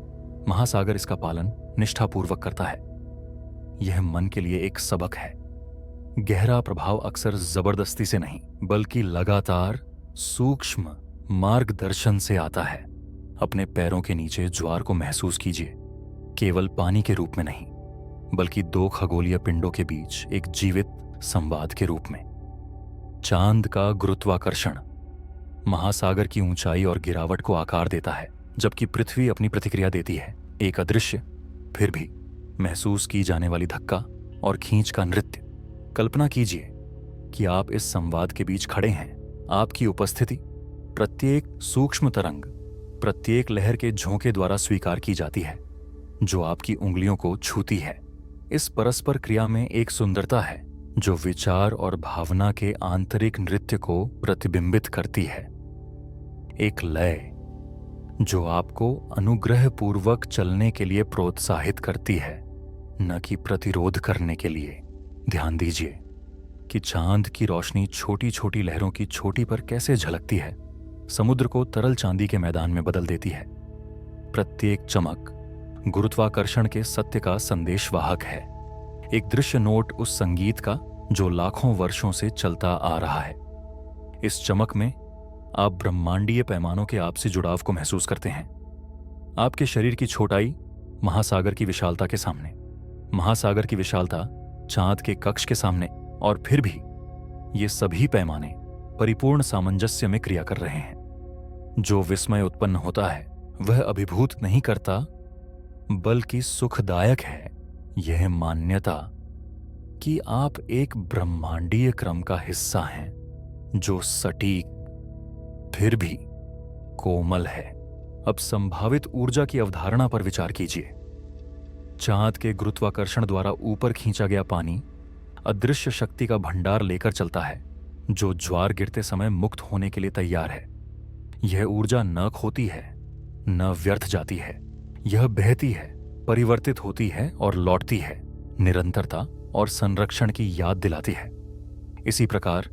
महासागर इसका पालन निष्ठापूर्वक करता है। यह मन के लिए एक सबक है। गहरा प्रभाव अक्सर जबरदस्ती से नहीं, बल्कि लगातार सूक्ष्म मार्गदर्शन से आता है। अपने पैरों के नीचे ज्वार को महसूस कीजिए, केवल पानी के रूप में नहीं, बल्कि दो खगोलीय पिंडों के बीच एक जीवित संवाद के रूप में। चांद का गुरुत्वाकर्षण महासागर की ऊंचाई और गिरावट को आकार देता है, जबकि पृथ्वी अपनी प्रतिक्रिया देती है, एक अदृश्य फिर भी महसूस की जाने वाली धक्का और खींच का नृत्य। कल्पना कीजिए कि आप इस संवाद के बीच खड़े हैं। आपकी उपस्थिति प्रत्येक सूक्ष्म तरंग, प्रत्येक लहर के झोंके द्वारा स्वीकार की जाती है जो आपकी उंगलियों को छूती है। इस परस्पर क्रिया में एक सुंदरता है जो विचार और भावना के आंतरिक नृत्य को प्रतिबिंबित करती है, एक लय जो आपको अनुग्रहपूर्वक चलने के लिए प्रोत्साहित करती है, न कि प्रतिरोध करने के लिए। ध्यान दीजिए कि चांद की रोशनी छोटी छोटी लहरों की चोटी पर कैसे झलकती है, समुद्र को तरल चांदी के मैदान में बदल देती है। प्रत्येक चमक गुरुत्वाकर्षण के सत्य का संदेशवाहक है, एक दृश्य नोट उस संगीत का जो लाखों वर्षों से चलता आ रहा है। इस चमक में आप ब्रह्मांडीय पैमानों के आपसी जुड़ाव को महसूस करते हैं। आपके शरीर की छोटाई महासागर की विशालता के सामने, महासागर की विशालता चांद के कक्ष के सामने, और फिर भी ये सभी पैमाने परिपूर्ण सामंजस्य में क्रिया कर रहे हैं। जो विस्मय उत्पन्न होता है वह अभिभूत नहीं करता, बल्कि सुखदायक है। यह मान्यता कि आप एक ब्रह्मांडीय क्रम का हिस्सा हैं जो सटीक फिर भी कोमल है। अब संभावित ऊर्जा की अवधारणा पर विचार कीजिए। चांद के गुरुत्वाकर्षण द्वारा ऊपर खींचा गया पानी अदृश्य शक्ति का भंडार लेकर चलता है जो ज्वार गिरते समय मुक्त होने के लिए तैयार है। यह ऊर्जा न खोती है, न व्यर्थ जाती है। यह बहती है, परिवर्तित होती है और लौटती है, निरंतरता और संरक्षण की याद दिलाती है। इसी प्रकार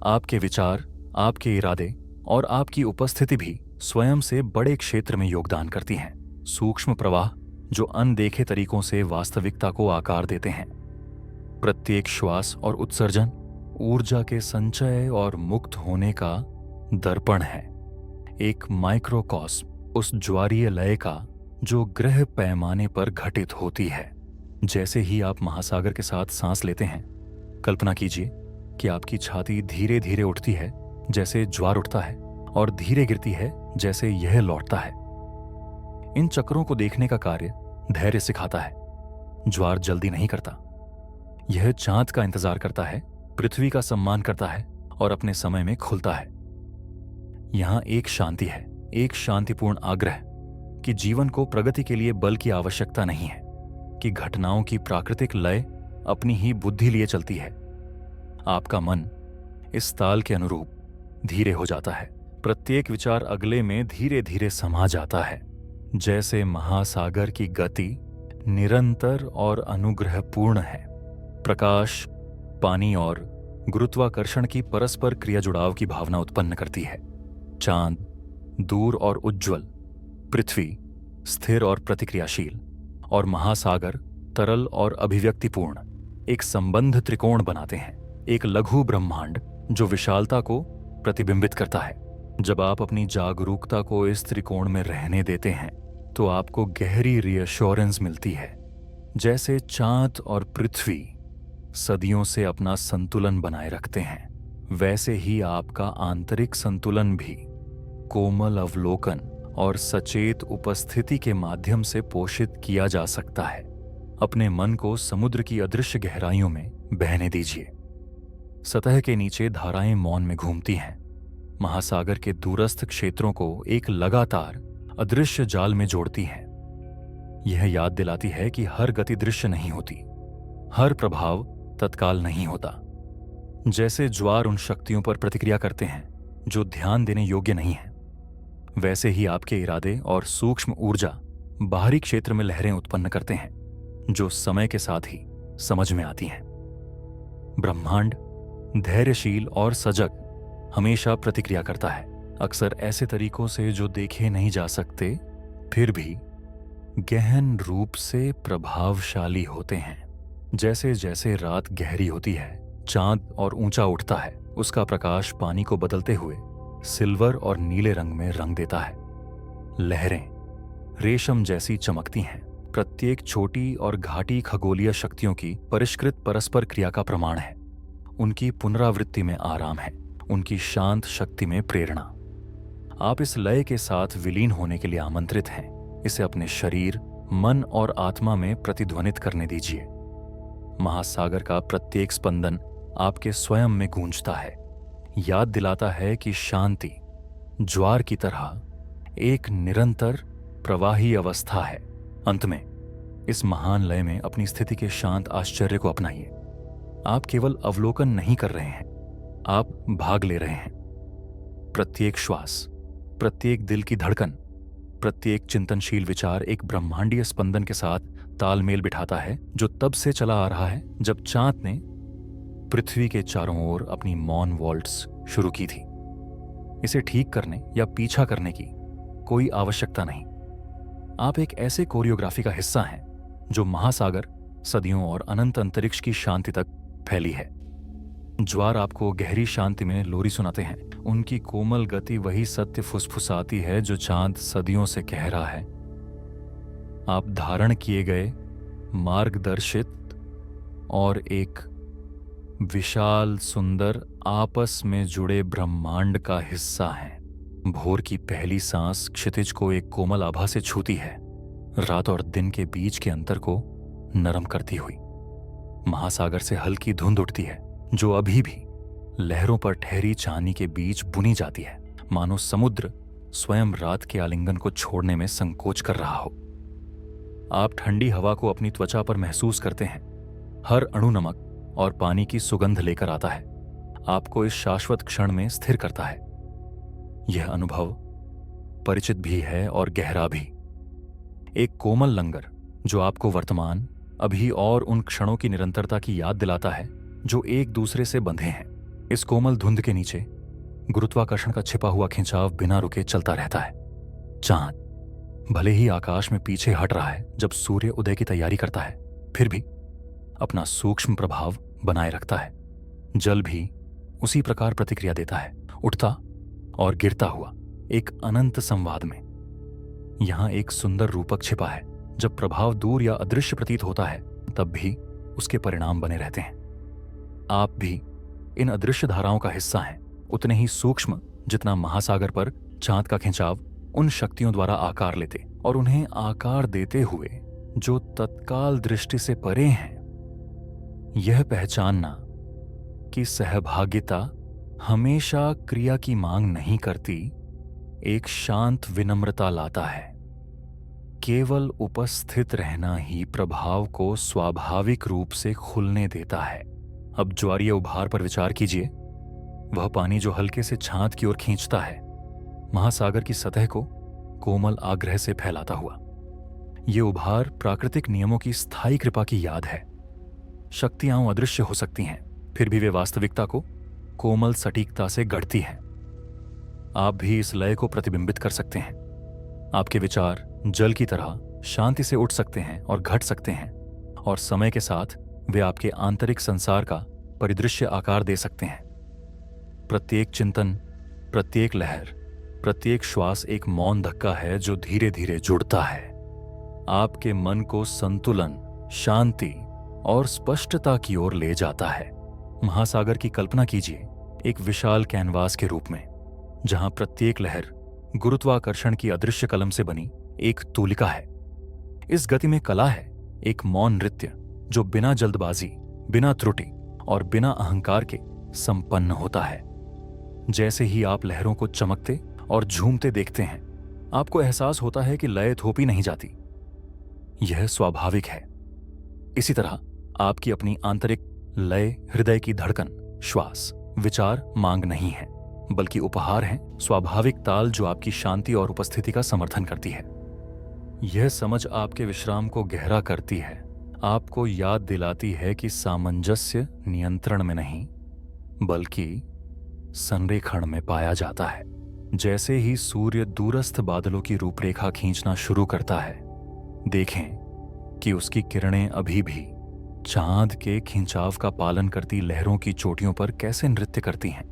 आपके विचार, आपके इरादे और आपकी उपस्थिति भी स्वयं से बड़े क्षेत्र में योगदान करती हैं। सूक्ष्म प्रवाह जो अनदेखे तरीकों से वास्तविकता को आकार देते हैं। प्रत्येक श्वास और उत्सर्जन ऊर्जा के संचय और मुक्त होने का दर्पण है। एक माइक्रोकॉस्म उस ज्वारीय लय का जो ग्रह पैमाने पर घटित होती है। जैसे ही आप महासागर के साथ सांस लेते हैं, कल्पना कीजिए कि आपकी छाती धीरे धीरे उठती है जैसे ज्वार उठता है, और धीरे गिरती है जैसे यह लौटता है। इन चक्रों को देखने का कार्य धैर्य सिखाता है। ज्वार जल्दी नहीं करता, यह चांद का इंतजार करता है, पृथ्वी का सम्मान करता है और अपने समय में खुलता है। यहां एक शांति है, एक शांतिपूर्ण आग्रह कि जीवन को प्रगति के लिए बल की आवश्यकता नहीं है, कि घटनाओं की प्राकृतिक लय अपनी ही बुद्धि लिए चलती है। आपका मन इस ताल के अनुरूप धीरे हो जाता है। प्रत्येक विचार अगले में धीरे धीरे समा जाता है। जैसे महासागर की गति निरंतर और अनुग्रहपूर्ण है। प्रकाश, पानी और गुरुत्वाकर्षण की परस्पर क्रिया जुड़ाव की भावना उत्पन्न करती है। चांद दूर और उज्ज्वल, पृथ्वी स्थिर और प्रतिक्रियाशील, और महासागर तरल और अभिव्यक्तिपूर्ण एक संबंध त्रिकोण बनाते हैं। एक लघु ब्रह्मांड जो विशालता को प्रतिबिंबित करता है। जब आप अपनी जागरूकता को इस त्रिकोण में रहने देते हैं तो आपको गहरी रिएश्योरेंस मिलती है। जैसे चांद और पृथ्वी सदियों से अपना संतुलन बनाए रखते हैं, वैसे ही आपका आंतरिक संतुलन भी कोमल अवलोकन और सचेत उपस्थिति के माध्यम से पोषित किया जा सकता है। अपने मन को समुद्र की अदृश्य गहराइयों में बहने दीजिए। सतह के नीचे धाराएं मौन में घूमती हैं, महासागर के दूरस्थ क्षेत्रों को एक लगातार अदृश्य जाल में जोड़ती हैं। यह याद दिलाती है कि हर गति दृश्य नहीं होती, हर प्रभाव तत्काल नहीं होता। जैसे ज्वार उन शक्तियों पर प्रतिक्रिया करते हैं जो ध्यान देने योग्य नहीं है, वैसे ही आपके इरादे और सूक्ष्म ऊर्जा बाहरी क्षेत्र में लहरें उत्पन्न करते हैं जो समय के साथ ही समझ में आती हैं। ब्रह्मांड धैर्यशील और सजग हमेशा प्रतिक्रिया करता है, अक्सर ऐसे तरीकों से जो देखे नहीं जा सकते, फिर भी गहन रूप से प्रभावशाली होते हैं। जैसे जैसे रात गहरी होती है, चांद और ऊंचा उठता है, उसका प्रकाश पानी को बदलते हुए सिल्वर और नीले रंग में रंग देता है। लहरें रेशम जैसी चमकती हैं। प्रत्येक छोटी और घाटी खगोलीय शक्तियों की परिष्कृत परस्पर क्रिया का प्रमाण है। उनकी पुनरावृत्ति में आराम है, उनकी शांत शक्ति में प्रेरणा। आप इस लय के साथ विलीन होने के लिए आमंत्रित हैं। इसे अपने शरीर, मन और आत्मा में प्रतिध्वनित करने दीजिए। महासागर का प्रत्येक स्पंदन आपके स्वयं में गूंजता है, याद दिलाता है कि शांति ज्वार की तरह एक निरंतर प्रवाही अवस्था है। अंत में इस महान लय में अपनी स्थिति के शांत आश्चर्य को अपनाइए। आप केवल अवलोकन नहीं कर रहे हैं, आप भाग ले रहे हैं। प्रत्येक श्वास, प्रत्येक दिल की धड़कन, प्रत्येक चिंतनशील विचार एक ब्रह्मांडीय स्पंदन के साथ तालमेल बिठाता है जो तब से चला आ रहा है जब चांद ने पृथ्वी के चारों ओर अपनी मौन वॉल्ट्स शुरू की थी। इसे ठीक करने या पीछा करने की कोई आवश्यकता नहीं। आप एक ऐसे कोरियोग्राफी का हिस्सा हैं जो महासागर, सदियों और अनंत अंतरिक्ष की शांति तक फैली है। ज्वार आपको गहरी शांति में लोरी सुनाते हैं। उनकी कोमल गति वही सत्य फुसफुसाती है जो चांद सदियों से कह रहा है। आप धारण किए गए, मार्गदर्शित और एक विशाल सुंदर आपस में जुड़े ब्रह्मांड का हिस्सा हैं। भोर की पहली सांस क्षितिज को एक कोमल आभा से छूती है, रात और दिन के बीच के अंतर को नरम करती हुई। महासागर से हल्की धुंध उठती है जो अभी भी लहरों पर ठहरी चांदी के बीच बुनी जाती है, मानो समुद्र स्वयं रात के आलिंगन को छोड़ने में संकोच कर रहा हो। आप ठंडी हवा को अपनी त्वचा पर महसूस करते हैं। हर अणु नमक और पानी की सुगंध लेकर आता है, आपको इस शाश्वत क्षण में स्थिर करता है। यह अनुभव परिचित भी है और गहरा भी। एक कोमल लंगर जो आपको वर्तमान, अभी और उन क्षणों की निरंतरता की याद दिलाता है जो एक दूसरे से बंधे हैं। इस कोमल धुंध के नीचे गुरुत्वाकर्षण का छिपा हुआ खिंचाव बिना रुके चलता रहता है। चांद भले ही आकाश में पीछे हट रहा है जब सूर्य उदय की तैयारी करता है, फिर भी अपना सूक्ष्म प्रभाव बनाए रखता है। जल भी उसी प्रकार प्रतिक्रिया देता है, उठता और गिरता हुआ एक अनंत संवाद में। यहां एक सुंदर रूपक छिपा है। जब प्रभाव दूर या अदृश्य प्रतीत होता है तब भी उसके परिणाम बने रहते हैं। आप भी इन अदृश्य धाराओं का हिस्सा हैं, उतने ही सूक्ष्म जितना महासागर पर चांद का खिंचाव उन शक्तियों द्वारा आकार लेते और उन्हें आकार देते हुए जो तत्काल दृष्टि से परे हैं। यह पहचानना कि सहभागिता हमेशा क्रिया की मांग नहीं करती, एक शांत विनम्रता लाता है। केवल उपस्थित रहना ही प्रभाव को स्वाभाविक रूप से खुलने देता है। अब ज्वारीय उभार पर विचार कीजिए। वह पानी जो हल्के से छात की ओर खींचता है, महासागर की सतह को कोमल आग्रह से फैलाता हुआ। ये उभार प्राकृतिक नियमों की स्थायी कृपा की याद है। शक्तियां अदृश्य हो सकती हैं, फिर भी वे वास्तविकता को कोमल सटीकता से गढ़ती हैं। आप भी इस लय को प्रतिबिंबित कर सकते हैं। आपके विचार जल की तरह शांति से उठ सकते हैं और घट सकते हैं, और समय के साथ वे आपके आंतरिक संसार का परिदृश्य आकार दे सकते हैं। प्रत्येक चिंतन, प्रत्येक लहर, प्रत्येक श्वास एक मौन धक्का है जो धीरे धीरे जुड़ता है, आपके मन को संतुलन, शांति और स्पष्टता की ओर ले जाता है। महासागर की कल्पना कीजिए एक विशाल कैनवास के रूप में, जहां प्रत्येक लहर गुरुत्वाकर्षण की अदृश्य कलम से बनी एक तूलिका है। इस गति में कला है एक मौन नृत्य जो बिना जल्दबाजी, बिना त्रुटि और बिना अहंकार के संपन्न होता है। जैसे ही आप लहरों को चमकते और झूमते देखते हैं, आपको एहसास होता है कि लय थोपी नहीं जाती, यह स्वाभाविक है। इसी तरह आपकी अपनी आंतरिक लय, हृदय की धड़कन, श्वास, विचार मांग नहीं है, बल्कि उपहार हैं, स्वाभाविक ताल जो आपकी शांति और उपस्थिति का समर्थन करती है। यह समझ आपके विश्राम को गहरा करती है, आपको याद दिलाती है कि सामंजस्य नियंत्रण में नहीं बल्कि संरेखण में पाया जाता है। जैसे ही सूर्य दूरस्थ बादलों की रूपरेखा खींचना शुरू करता है, देखें कि उसकी किरणें अभी भी चांद के खिंचाव का पालन करती लहरों की चोटियों पर कैसे नृत्य करती हैं।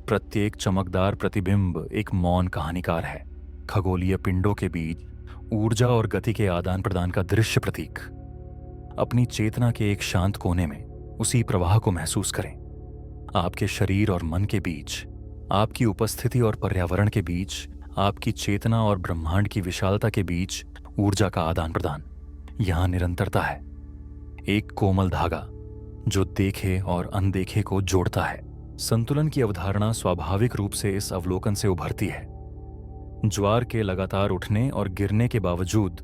प्रत्येक चमकदार प्रतिबिंब एक मौन कहानीकार है, खगोलीय पिंडों के बीच ऊर्जा और गति के आदान प्रदान का दृश्य प्रतीक। अपनी चेतना के एक शांत कोने में उसी प्रवाह को महसूस करें। आपके शरीर और मन के बीच, आपकी उपस्थिति और पर्यावरण के बीच, आपकी चेतना और ब्रह्मांड की विशालता के बीच ऊर्जा का आदान प्रदान। यहां निरंतरता है, एक कोमल धागा जो देखे और अनदेखे को जोड़ता है। संतुलन की अवधारणा स्वाभाविक रूप से इस अवलोकन से उभरती है। ज्वार के लगातार उठने और गिरने के बावजूद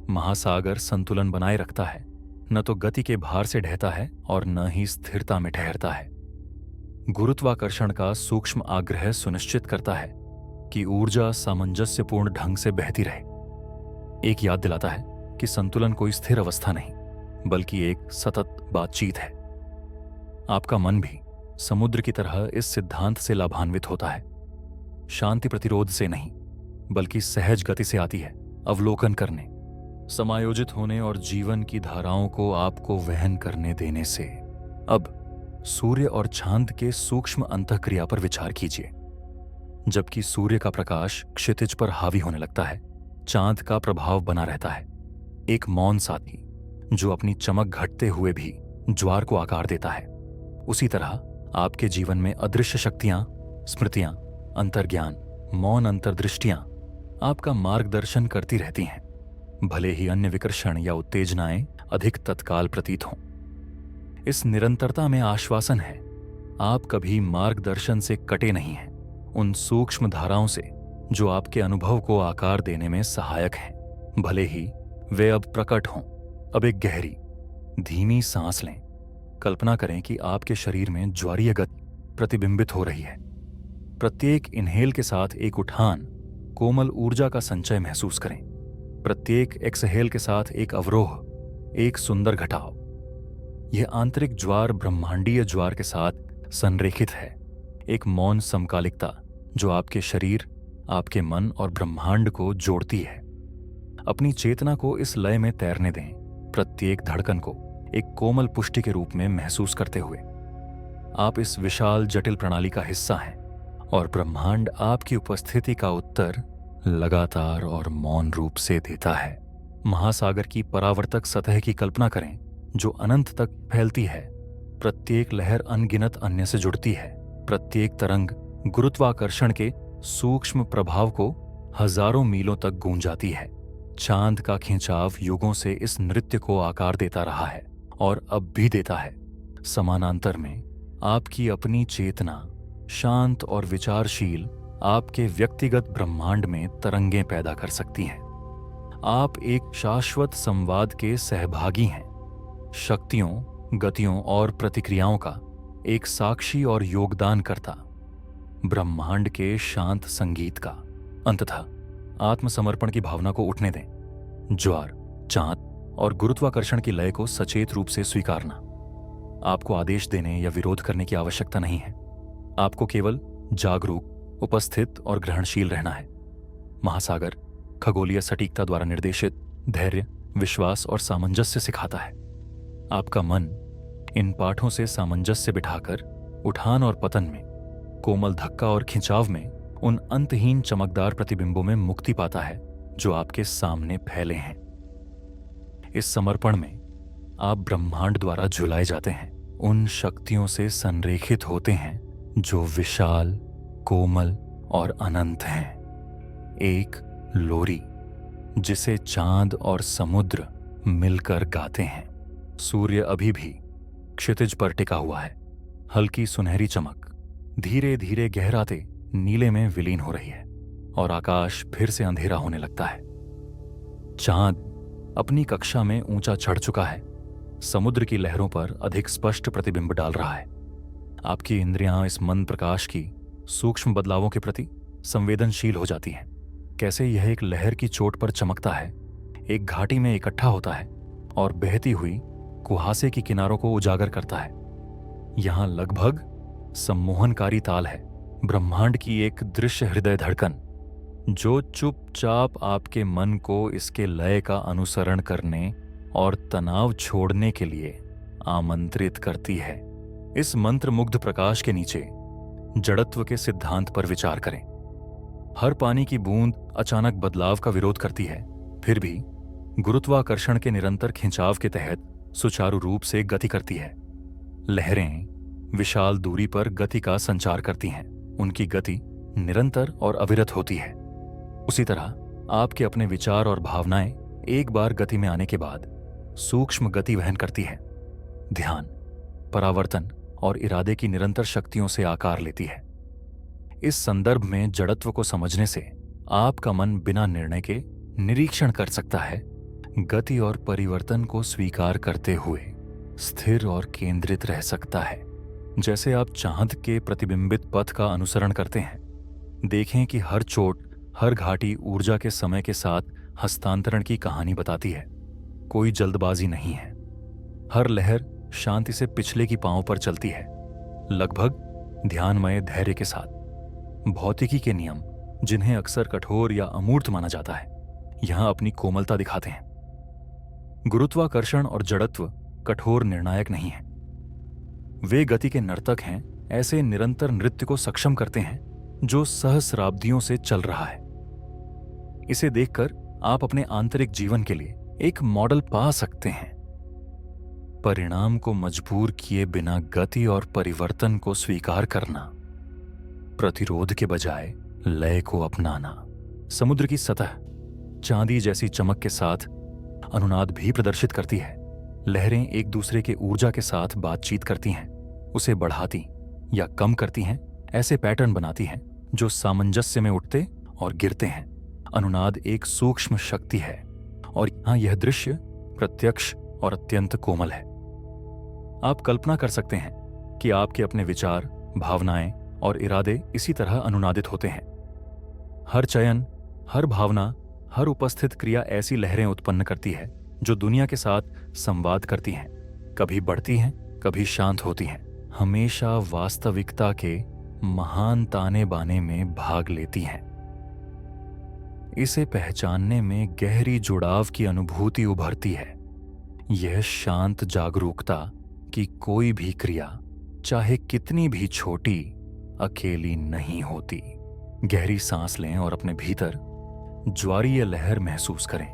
महासागर संतुलन बनाए रखता है, न तो गति के भार से ढहता है और न ही स्थिरता में ठहरता है। गुरुत्वाकर्षण का सूक्ष्म आग्रह सुनिश्चित करता है कि ऊर्जा सामंजस्यपूर्ण ढंग से बहती रहे। एक याद दिलाता है कि संतुलन कोई स्थिर अवस्था नहीं बल्कि एक सतत बातचीत है। आपका मन भी समुद्र की तरह इस सिद्धांत से लाभान्वित होता है। शांति प्रतिरोध से नहीं बल्कि सहज गति से आती है, अवलोकन करने, समायोजित होने और जीवन की धाराओं को आपको वहन करने देने से। अब सूर्य और चांद के सूक्ष्म अंतःक्रिया पर विचार कीजिए। जबकि सूर्य का प्रकाश क्षितिज पर हावी होने लगता है, चांद का प्रभाव बना रहता है, एक मौन साथी जो अपनी चमक घटते हुए भी ज्वार को आकार देता है। उसी तरह आपके जीवन में अदृश्य शक्तियां, स्मृतियां, अंतर्ज्ञान, मौन अंतर्दृष्टियां आपका मार्गदर्शन करती रहती हैं, भले ही अन्य विकर्षण या उत्तेजनाएं अधिक तत्काल प्रतीत हों। इस निरंतरता में आश्वासन है, आप कभी मार्गदर्शन से कटे नहीं हैं, उन सूक्ष्म धाराओं से जो आपके अनुभव को आकार देने में सहायक हैं, भले ही वे अब प्रकट हों। अब एक गहरी, धीमी सांस लें। कल्पना करें कि आपके शरीर में ज्वारीय गति प्रतिबिंबित हो रही है। प्रत्येक इनहेल के साथ एक उठान, कोमल ऊर्जा का संचय महसूस करें। प्रत्येक एक्सहेल के साथ एक अवरोह, एक सुंदर घटाव। यह आंतरिक ज्वार ब्रह्मांडीय ज्वार के साथ संरेखित है, एक मौन समकालिकता जो आपके शरीर, आपके मन और ब्रह्मांड को जोड़ती है। अपनी चेतना को इस लय में तैरने दें, प्रत्येक धड़कन को एक कोमल पुष्टि के रूप में महसूस करते हुए। आप इस विशाल जटिल प्रणाली का हिस्सा हैं और ब्रह्मांड आपकी उपस्थिति का उत्तर लगातार और मौन रूप से देता है। महासागर की परावर्तक सतह की कल्पना करें जो अनंत तक फैलती है। प्रत्येक लहर अनगिनत अन्य से जुड़ती है, प्रत्येक तरंग गुरुत्वाकर्षण के सूक्ष्म प्रभाव को हजारों मीलों तक गूंजाती है। चांद का खिंचाव युगों से इस नृत्य को आकार देता रहा है और अब भी देता है। समानांतर में आपकी अपनी चेतना, शांत और विचारशील, आपके व्यक्तिगत ब्रह्मांड में तरंगें पैदा कर सकती हैं। आप एक शाश्वत संवाद के सहभागी हैं, शक्तियों, गतियों और प्रतिक्रियाओं का एक साक्षी और योगदानकर्ता, ब्रह्मांड के शांत संगीत का। अंततः आत्मसमर्पण की भावना को उठने दें। ज्वार, चांद और गुरुत्वाकर्षण की लय को सचेत रूप से स्वीकारना। आपको आदेश देने या विरोध करने की आवश्यकता नहीं है। आपको केवल जागरूक, उपस्थित और ग्रहणशील रहना है। महासागर खगोलीय सटीकता द्वारा निर्देशित धैर्य, विश्वास और सामंजस्य सिखाता है। आपका मन इन पाठों से सामंजस्य बिठाकर उठान और पतन में, कोमल धक्का और खिंचाव में उन अंतहीन चमकदार प्रतिबिंबों में मुक्ति पाता है जो आपके सामने फैले हैं। इस समर्पण में आप ब्रह्मांड द्वारा झुलाए जाते हैं, उन शक्तियों से संरेखित होते हैं जो विशाल, कोमल और अनंत हैं। एक लोरी जिसे चांद और समुद्र मिलकर गाते हैं। सूर्य अभी भी क्षितिज पर टिका हुआ है। हल्की सुनहरी चमक धीरे धीरे गहराते नीले में विलीन हो रही है और आकाश फिर से अंधेरा होने लगता है। चांद अपनी कक्षा में ऊंचा चढ़ चुका है, समुद्र की लहरों पर अधिक स्पष्ट प्रतिबिंब डाल रहा है। आपकी इंद्रियां इस मंद प्रकाश की सूक्ष्म बदलावों के प्रति संवेदनशील हो जाती हैं। कैसे यह एक लहर की चोट पर चमकता है, एक घाटी में इकट्ठा होता है और बहती हुई कुहासे की किनारों को उजागर करता है। यहां लगभग सम्मोहनकारी ताल है, ब्रह्मांड की एक दृश्य हृदय धड़कन जो चुपचाप आपके मन को इसके लय का अनुसरण करने और तनाव छोड़ने के लिए आमंत्रित करती है। इस मंत्रमुग्ध प्रकाश के नीचे जड़त्व के सिद्धांत पर विचार करें। हर पानी की बूंद अचानक बदलाव का विरोध करती है, फिर भी गुरुत्वाकर्षण के निरंतर खिंचाव के तहत सुचारू रूप से गति करती है। लहरें विशाल दूरी पर गति का संचार करती हैं, उनकी गति निरंतर और अविरत होती है। उसी तरह आपके अपने विचार और भावनाएं एक बार गति में आने के बाद सूक्ष्म गति वहन करती है। ध्यान, परावर्तन और इरादे की निरंतर शक्तियों से आकार लेती है। इस संदर्भ में जड़त्व को समझने से आपका मन बिना निर्णय के निरीक्षण कर सकता है, गति और परिवर्तन को स्वीकार करते हुए स्थिर और केंद्रित रह सकता है। जैसे आप चांद के प्रतिबिंबित पथ का अनुसरण करते हैं। देखें कि हर चोट, हर घाटी ऊर्जा के समय के साथ हस्तांतरण की कहानी बताती है। कोई जल्दबाजी नहीं है। हर लहर शांति से पिछले की पांव पर चलती है, लगभग ध्यानमय धैर्य के साथ। भौतिकी के नियम, जिन्हें अक्सर कठोर या अमूर्त माना जाता है, यहां अपनी कोमलता दिखाते हैं। गुरुत्वाकर्षण और जड़त्व कठोर निर्णायक नहीं है, वे गति के नर्तक हैं, ऐसे निरंतर नृत्य को सक्षम करते हैं जो सहस्राब्दियों से चल रहा है। इसे देखकर आप अपने आंतरिक जीवन के लिए एक मॉडल पा सकते हैं। परिणाम को मजबूर किए बिना गति और परिवर्तन को स्वीकार करना, प्रतिरोध के बजाय लय को अपनाना। समुद्र की सतह चांदी जैसी चमक के साथ अनुनाद भी प्रदर्शित करती है। लहरें एक दूसरे के ऊर्जा के साथ बातचीत करती हैं, उसे बढ़ाती या कम करती हैं, ऐसे पैटर्न बनाती हैं जो सामंजस्य में उठते और गिरते हैं। अनुनाद एक सूक्ष्म शक्ति है और यहां यह दृश्य प्रत्यक्ष और अत्यंत कोमल है। आप कल्पना कर सकते हैं कि आपके अपने विचार, भावनाएं और इरादे इसी तरह अनुनादित होते हैं। हर चयन, हर भावना, हर उपस्थित क्रिया ऐसी लहरें उत्पन्न करती है जो दुनिया के साथ संवाद करती हैं, कभी बढ़ती हैं, कभी शांत होती हैं हमेशा वास्तविकता के महान ताने बाने में भाग लेती हैं। इसे पहचानने में गहरी जुड़ाव की अनुभूति उभरती है। यह शांत जागरूकता कि कोई भी क्रिया, चाहे कितनी भी छोटी, अकेली नहीं होती। गहरी सांस लें और अपने भीतर ज्वारीय लहर महसूस करें।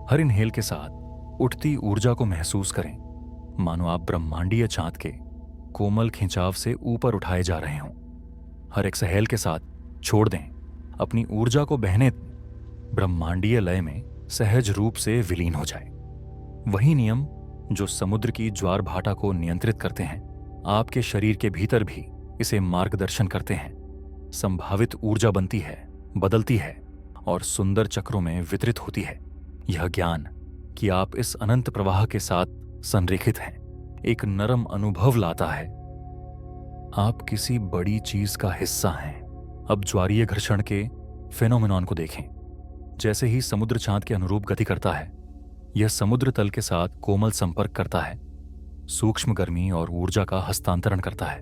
हर इनहेल के साथ उठती ऊर्जा को महसूस करें, मानो आप ब्रह्मांडीय चांद के कोमल खिंचाव से ऊपर उठाए जा रहे हों। हर एक्सहेल के साथ छोड़ दें, अपनी ऊर्जा को बहने दें, ब्रह्मांडीय लय में सहज रूप से विलीन हो जाए। वही नियम जो समुद्र की ज्वार भाटा को नियंत्रित करते हैं, आपके शरीर के भीतर भी इसे मार्गदर्शन करते हैं। संभावित ऊर्जा बनती है, बदलती है और सुंदर चक्रों में वितरित होती है। यह ज्ञान कि आप इस अनंत प्रवाह के साथ संरेखित हैं, एक नरम अनुभव लाता है। आप किसी बड़ी चीज का हिस्सा हैं। अब ज्वारीय घर्षण के फेनोमेनॉन को देखें। जैसे ही समुद्र चांद के अनुरूप गति करता है, यह समुद्र तल के साथ कोमल संपर्क करता है, सूक्ष्म गर्मी और ऊर्जा का हस्तांतरण करता है।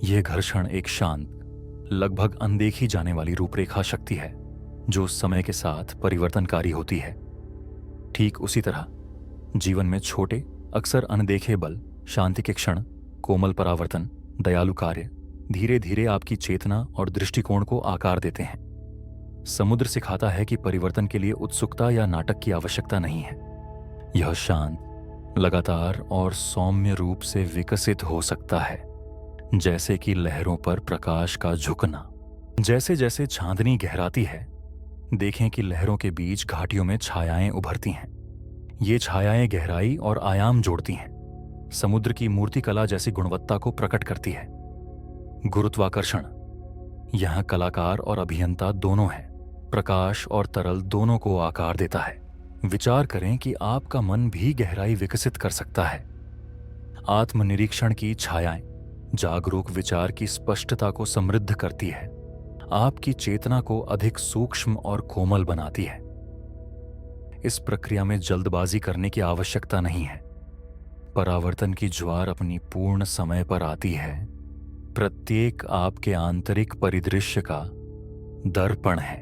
यह घर्षण एक शांत, लगभग अनदेखी जाने वाली रूपरेखा शक्ति है जो समय के साथ परिवर्तनकारी होती है। ठीक उसी तरह जीवन में छोटे, अक्सर अनदेखे बल, शांति के क्षण, कोमल परावर्तन, दयालु कार्य धीरे धीरे आपकी चेतना और दृष्टिकोण को आकार देते हैं। समुद्र सिखाता है कि परिवर्तन के लिए उत्सुकता या नाटक की आवश्यकता नहीं है। यह शांत, लगातार और सौम्य रूप से विकसित हो सकता है, जैसे कि लहरों पर प्रकाश का झुकना। जैसे जैसे चांदनी गहराती है, देखें कि लहरों के बीच घाटियों में छायाएं उभरती हैं। ये छायाएं गहराई और आयाम जोड़ती हैं, समुद्र की मूर्तिकला जैसी गुणवत्ता को प्रकट करती है। गुरुत्वाकर्षण यहां कलाकार और अभियंता दोनों हैं, प्रकाश और तरल दोनों को आकार देता है। विचार करें कि आपका मन भी गहराई विकसित कर सकता है। आत्मनिरीक्षण की छायाएं जागरूक विचार की स्पष्टता को समृद्ध करती है, आपकी चेतना को अधिक सूक्ष्म और कोमल बनाती है। इस प्रक्रिया में जल्दबाजी करने की आवश्यकता नहीं है। परावर्तन की ज्वार अपनी पूर्ण समय पर आती है। प्रत्येक आपके आंतरिक परिदृश्य का दर्पण है।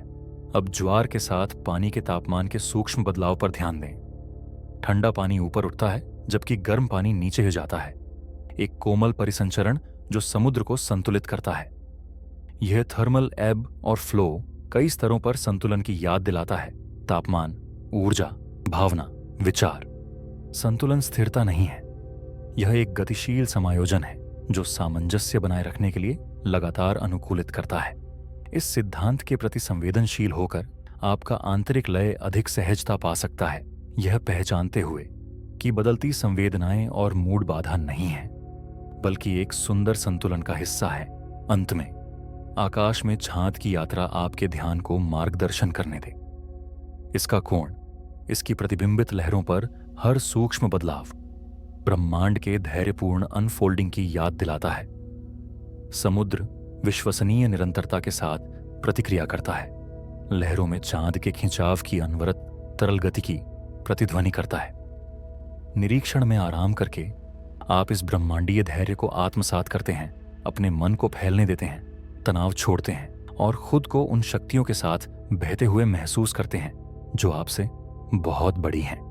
अब ज्वार के साथ पानी के तापमान के सूक्ष्म बदलाव पर ध्यान दें। ठंडा पानी ऊपर उठता है जबकि गर्म पानी नीचे हो जाता है, एक कोमल परिसंचरण जो समुद्र को संतुलित करता है। यह थर्मल एब और फ्लो कई स्तरों पर संतुलन की याद दिलाता है। तापमान, ऊर्जा, भावना, विचार। संतुलन स्थिरता नहीं है, यह एक गतिशील समायोजन है जो सामंजस्य बनाए रखने के लिए लगातार अनुकूलित करता है। इस सिद्धांत के प्रति संवेदनशील होकर आपका आंतरिक लय अधिक सहजता पा सकता है, यह पहचानते हुए कि बदलती संवेदनाएं और मूड बाधा नहीं है, बल्कि एक सुंदर संतुलन का हिस्सा है। अंत में आकाश में चांद की यात्रा आपके ध्यान को मार्गदर्शन करने दे। इसका कोण, इसकी प्रतिबिंबित लहरों पर हर सूक्ष्म बदलाव ब्रह्मांड के धैर्यपूर्ण अनफोल्डिंग की याद दिलाता है। समुद्र विश्वसनीय निरंतरता के साथ प्रतिक्रिया करता है, लहरों में चांद के खिंचाव की अनवरत तरल गति की प्रतिध्वनि करता है। निरीक्षण में आराम करके आप इस ब्रह्मांडीय धैर्य को आत्मसात करते हैं, अपने मन को फैलने देते हैं, तनाव छोड़ते हैं और खुद को उन शक्तियों के साथ बहते हुए महसूस करते हैं जो आपसे बहुत बड़ी हैं।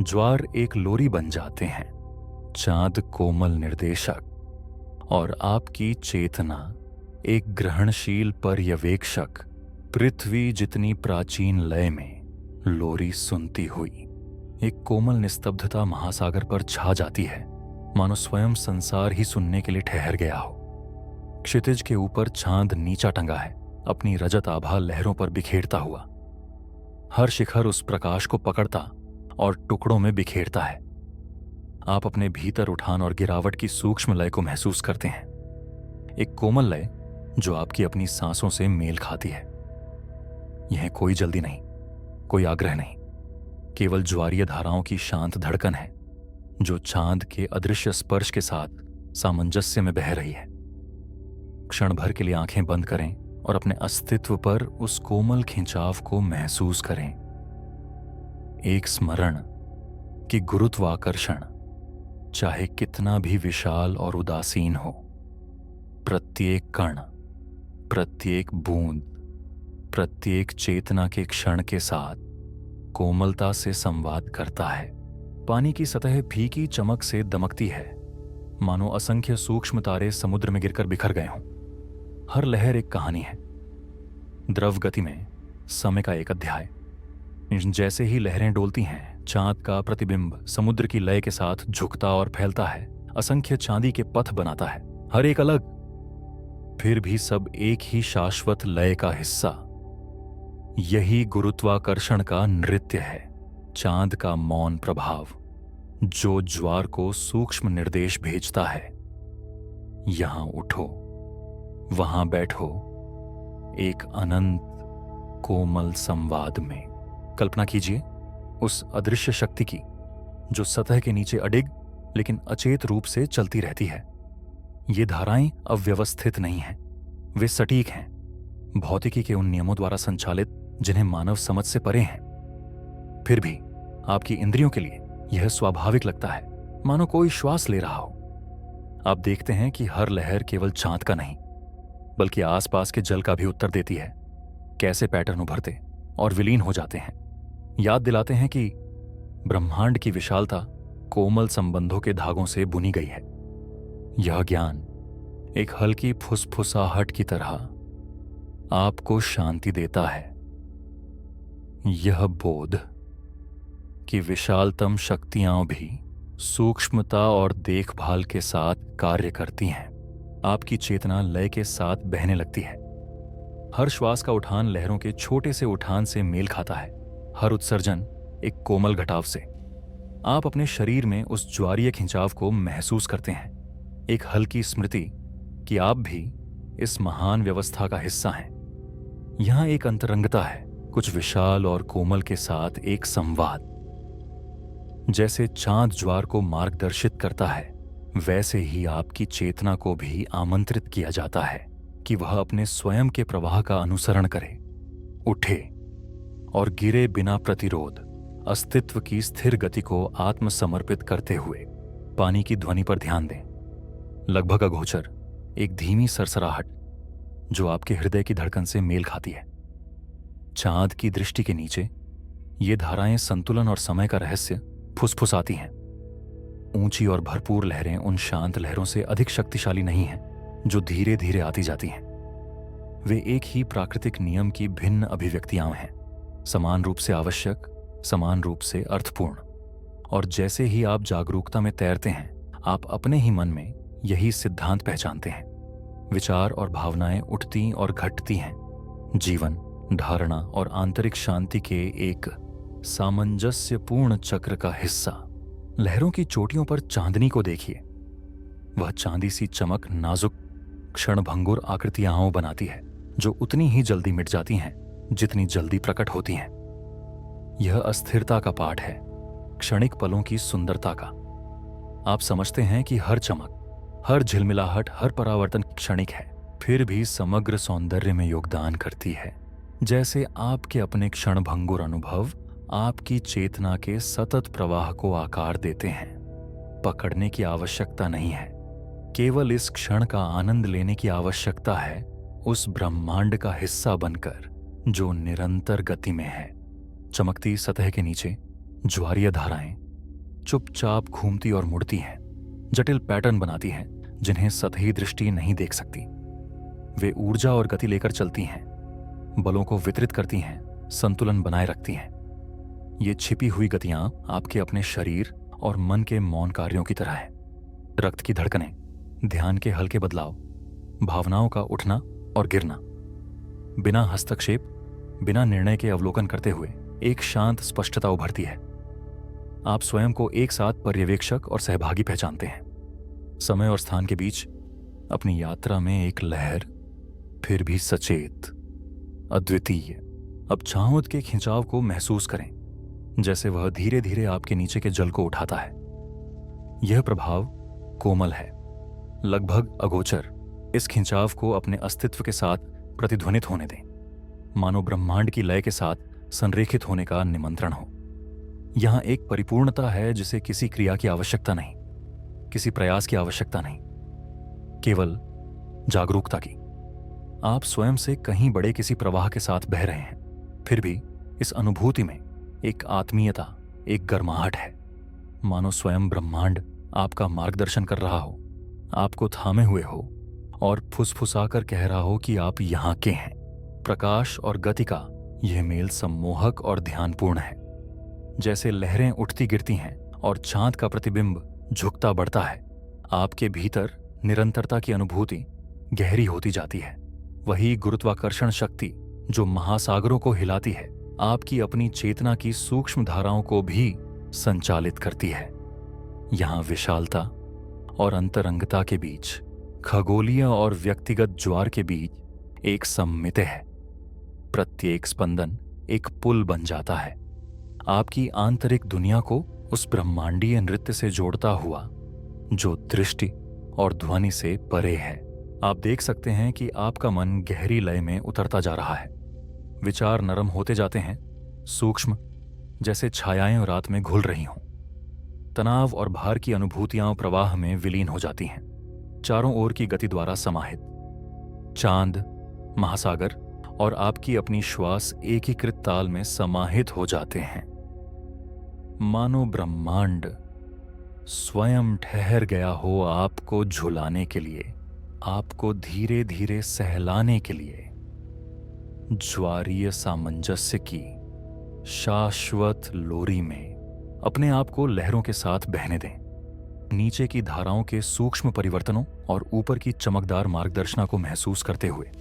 ज्वार एक लोरी बन जाते हैं, चांद कोमल निर्देशक और आपकी चेतना एक ग्रहणशील पर्यवेक्षक, पृथ्वी जितनी प्राचीन लय में लोरी सुनती हुई। एक कोमल निस्तब्धता महासागर पर छा जाती है, मानो स्वयं संसार ही सुनने के लिए ठहर गया हो। क्षितिज के ऊपर चांद नीचा टंगा है, अपनी रजत आभा लहरों पर बिखेरता हुआ। हर शिखर उस प्रकाश को पकड़ता और टुकड़ों में बिखेरता है। आप अपने भीतर उठान और गिरावट की सूक्ष्म लय को महसूस करते हैं, एक कोमल लय जो आपकी अपनी सांसों से मेल खाती है। यह कोई जल्दी नहीं, कोई आग्रह नहीं, केवल ज्वारीय धाराओं की शांत धड़कन है जो चांद के अदृश्य स्पर्श के साथ सामंजस्य में बह रही है। क्षण भर के लिए आंखें बंद करें और अपने अस्तित्व पर उस कोमल खिंचाव को महसूस करें। एक स्मरण कि गुरुत्वाकर्षण चाहे कितना भी विशाल और उदासीन हो, प्रत्येक कण, प्रत्येक बूंद, प्रत्येक चेतना के क्षण के साथ कोमलता से संवाद करता है। पानी की सतह फीकी चमक से दमकती है, मानो असंख्य सूक्ष्म तारे समुद्र में गिरकर बिखर गए हों। हर लहर एक कहानी है, द्रव गति में समय का एक अध्याय। जैसे ही लहरें डोलती हैं, चांद का प्रतिबिंब समुद्र की लय के साथ झुकता और फैलता है, असंख्य चांदी के पथ बनाता है, हर एक अलग, फिर भी सब एक ही शाश्वत लय का हिस्सा। यही गुरुत्वाकर्षण का नृत्य है, चांद का मौन प्रभाव जो ज्वार को सूक्ष्म निर्देश भेजता है। यहां उठो, वहां बैठो, एक अनंत कोमल संवाद में। कल्पना कीजिए उस अदृश्य शक्ति की जो सतह के नीचे अडिग लेकिन अचेत रूप से चलती रहती है। ये धाराएं अव्यवस्थित नहीं हैं, वे सटीक हैं, भौतिकी के उन नियमों द्वारा संचालित जिन्हें मानव समझ से परे हैं। फिर भी आपकी इंद्रियों के लिए यह स्वाभाविक लगता है, मानो कोई श्वास ले रहा हो। आप देखते हैं कि हर लहर केवल चांद का नहीं, बल्कि आसपास के जल का भी उत्तर देती है। कैसे पैटर्न उभरते और विलीन हो जाते हैं, याद दिलाते हैं कि ब्रह्मांड की विशालता कोमल संबंधों के धागों से बुनी गई है। यह ज्ञान एक हल्की फुसफुसाहट की तरह आपको शांति देता है। यह बोध कि विशालतम शक्तियां भी सूक्ष्मता और देखभाल के साथ कार्य करती हैं, आपकी चेतना लय के साथ बहने लगती है। हर श्वास का उठान लहरों के छोटे से उठान से मेल खाता है, हर उत्सर्जन एक कोमल घटाव से। आप अपने शरीर में उस ज्वारीय खिंचाव को महसूस करते हैं, एक हल्की स्मृति कि आप भी इस महान व्यवस्था का हिस्सा हैं। यहां एक अंतरंगता है, कुछ विशाल और कोमल के साथ एक संवाद। जैसे चांद ज्वार को मार्गदर्शित करता है, वैसे ही आपकी चेतना को भी आमंत्रित किया जाता है कि वह अपने स्वयं के प्रवाह का अनुसरण करे, उठे और गिरे बिना प्रतिरोध, अस्तित्व की स्थिर गति को आत्मसमर्पित करते हुए। पानी की ध्वनि पर ध्यान दें, लगभग अगोचर, एक धीमी सरसराहट जो आपके हृदय की धड़कन से मेल खाती है। चांद की दृष्टि के नीचे ये धाराएं संतुलन और समय का रहस्य फुसफुसाती हैं। ऊंची और भरपूर लहरें उन शांत लहरों से अधिक शक्तिशाली नहीं हैं जो धीरे धीरे आती जाती हैं। वे एक ही प्राकृतिक नियम की भिन्न अभिव्यक्तियां हैं, समान रूप से आवश्यक, समान रूप से अर्थपूर्ण। और जैसे ही आप जागरूकता में तैरते हैं, आप अपने ही मन में यही सिद्धांत पहचानते हैं। विचार और भावनाएं उठती और घटती हैं, जीवन, धारणा और आंतरिक शांति के एक सामंजस्यपूर्ण चक्र का हिस्सा। लहरों की चोटियों पर चांदनी को देखिए, वह चांदी सी चमक नाजुक क्षणभंगुर आकृतियां बनाती है जो उतनी ही जल्दी मिट जाती हैं जितनी जल्दी प्रकट होती हैं। यह अस्थिरता का पाठ है, क्षणिक पलों की सुंदरता का। आप समझते हैं कि हर चमक, हर झिलमिलाहट, हर परावर्तन क्षणिक है, फिर भी समग्र सौंदर्य में योगदान करती है। जैसे आपके अपने क्षणभंगुर अनुभव आपकी चेतना के सतत प्रवाह को आकार देते हैं। पकड़ने की आवश्यकता नहीं है, केवल इस क्षण का आनंद लेने की आवश्यकता है, उस ब्रह्मांड का हिस्सा बनकर जो निरंतर गति में है। चमकती सतह के नीचे ज्वारीय धाराएं चुपचाप घूमती और मुड़ती हैं, जटिल पैटर्न बनाती हैं जिन्हें सतही दृष्टि नहीं देख सकती। वे ऊर्जा और गति लेकर चलती हैं, बलों को वितरित करती हैं, संतुलन बनाए रखती हैं। ये छिपी हुई गतियां आपके अपने शरीर और मन के मौन कार्यों की तरह है। रक्त की धड़कनें, ध्यान के हल्के बदलाव, भावनाओं का उठना और गिरना, बिना हस्तक्षेप, बिना निर्णय के अवलोकन करते हुए एक शांत स्पष्टता उभरती है। आप स्वयं को एक साथ पर्यवेक्षक और सहभागी पहचानते हैं। समय और स्थान के बीच अपनी यात्रा में एक लहर, फिर भी सचेत, अद्वितीय। अब चाहत के खिंचाव को महसूस करें, जैसे वह धीरे धीरे आपके नीचे के जल को उठाता है। यह प्रभाव कोमल है, लगभग अगोचर। इस खिंचाव को अपने अस्तित्व के साथ प्रतिध्वनित होने दें, मानो ब्रह्मांड की लय के साथ संरेखित होने का निमंत्रण हो। यहां एक परिपूर्णता है जिसे किसी क्रिया की आवश्यकता नहीं, किसी प्रयास की आवश्यकता नहीं, केवल जागरूकता की। आप स्वयं से कहीं बड़े किसी प्रवाह के साथ बह रहे हैं, फिर भी इस अनुभूति में एक आत्मीयता, एक गर्माहट है, मानो स्वयं ब्रह्मांड आपका मार्गदर्शन कर रहा हो, आपको थामे हुए हो और फुसफुसाकर कह रहा हो कि आप यहां के हैं। प्रकाश और गति का यह मेल सम्मोहक और ध्यानपूर्ण है। जैसे लहरें उठती गिरती हैं और चांद का प्रतिबिंब झुकता बढ़ता है, आपके भीतर निरंतरता की अनुभूति गहरी होती जाती है। वही गुरुत्वाकर्षण शक्ति जो महासागरों को हिलाती है, आपकी अपनी चेतना की सूक्ष्म धाराओं को भी संचालित करती है। यहां विशालता और अंतरंगता के बीच, खगोलीय और व्यक्तिगत ज्वार के बीच एक सम्मित है। प्रत्येक स्पंदन एक पुल बन जाता है, आपकी आंतरिक दुनिया को उस ब्रह्मांडीय नृत्य से जोड़ता हुआ जो दृष्टि और ध्वनि से परे है। आप देख सकते हैं कि आपका मन गहरी लय में उतरता जा रहा है। विचार नरम होते जाते हैं, सूक्ष्म, जैसे छायाएं रात में घुल रही हों। तनाव और भार की अनुभूतियां प्रवाह में विलीन हो जाती हैं, चारों ओर की गति द्वारा समाहित। चांद, महासागर और आपकी अपनी श्वास एकीकृत ताल में समाहित हो जाते हैं। मानो ब्रह्मांड स्वयं ठहर गया हो आपको झुलाने के लिए, आपको धीरे धीरे सहलाने के लिए। ज्वारीय सामंजस्य की शाश्वत लोरी में अपने आप को लहरों के साथ बहने दें। नीचे की धाराओं के सूक्ष्म परिवर्तनों और ऊपर की चमकदार मार्गदर्शना को महसूस करते हुए।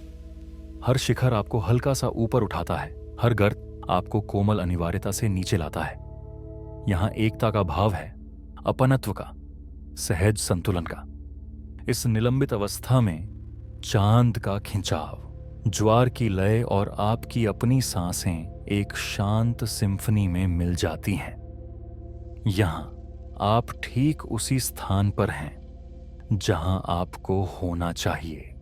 हर शिखर आपको हल्का सा ऊपर उठाता है, हर गर्त आपको कोमल अनिवार्यता से नीचे लाता है। यहां एकता का भाव है, अपनत्व का, सहज संतुलन का। इस निलंबित अवस्था में चांद का खिंचाव, ज्वार की लय और आपकी अपनी सांसें एक शांत सिम्फनी में मिल जाती हैं। यहां आप ठीक उसी स्थान पर हैं जहां आपको होना चाहिए।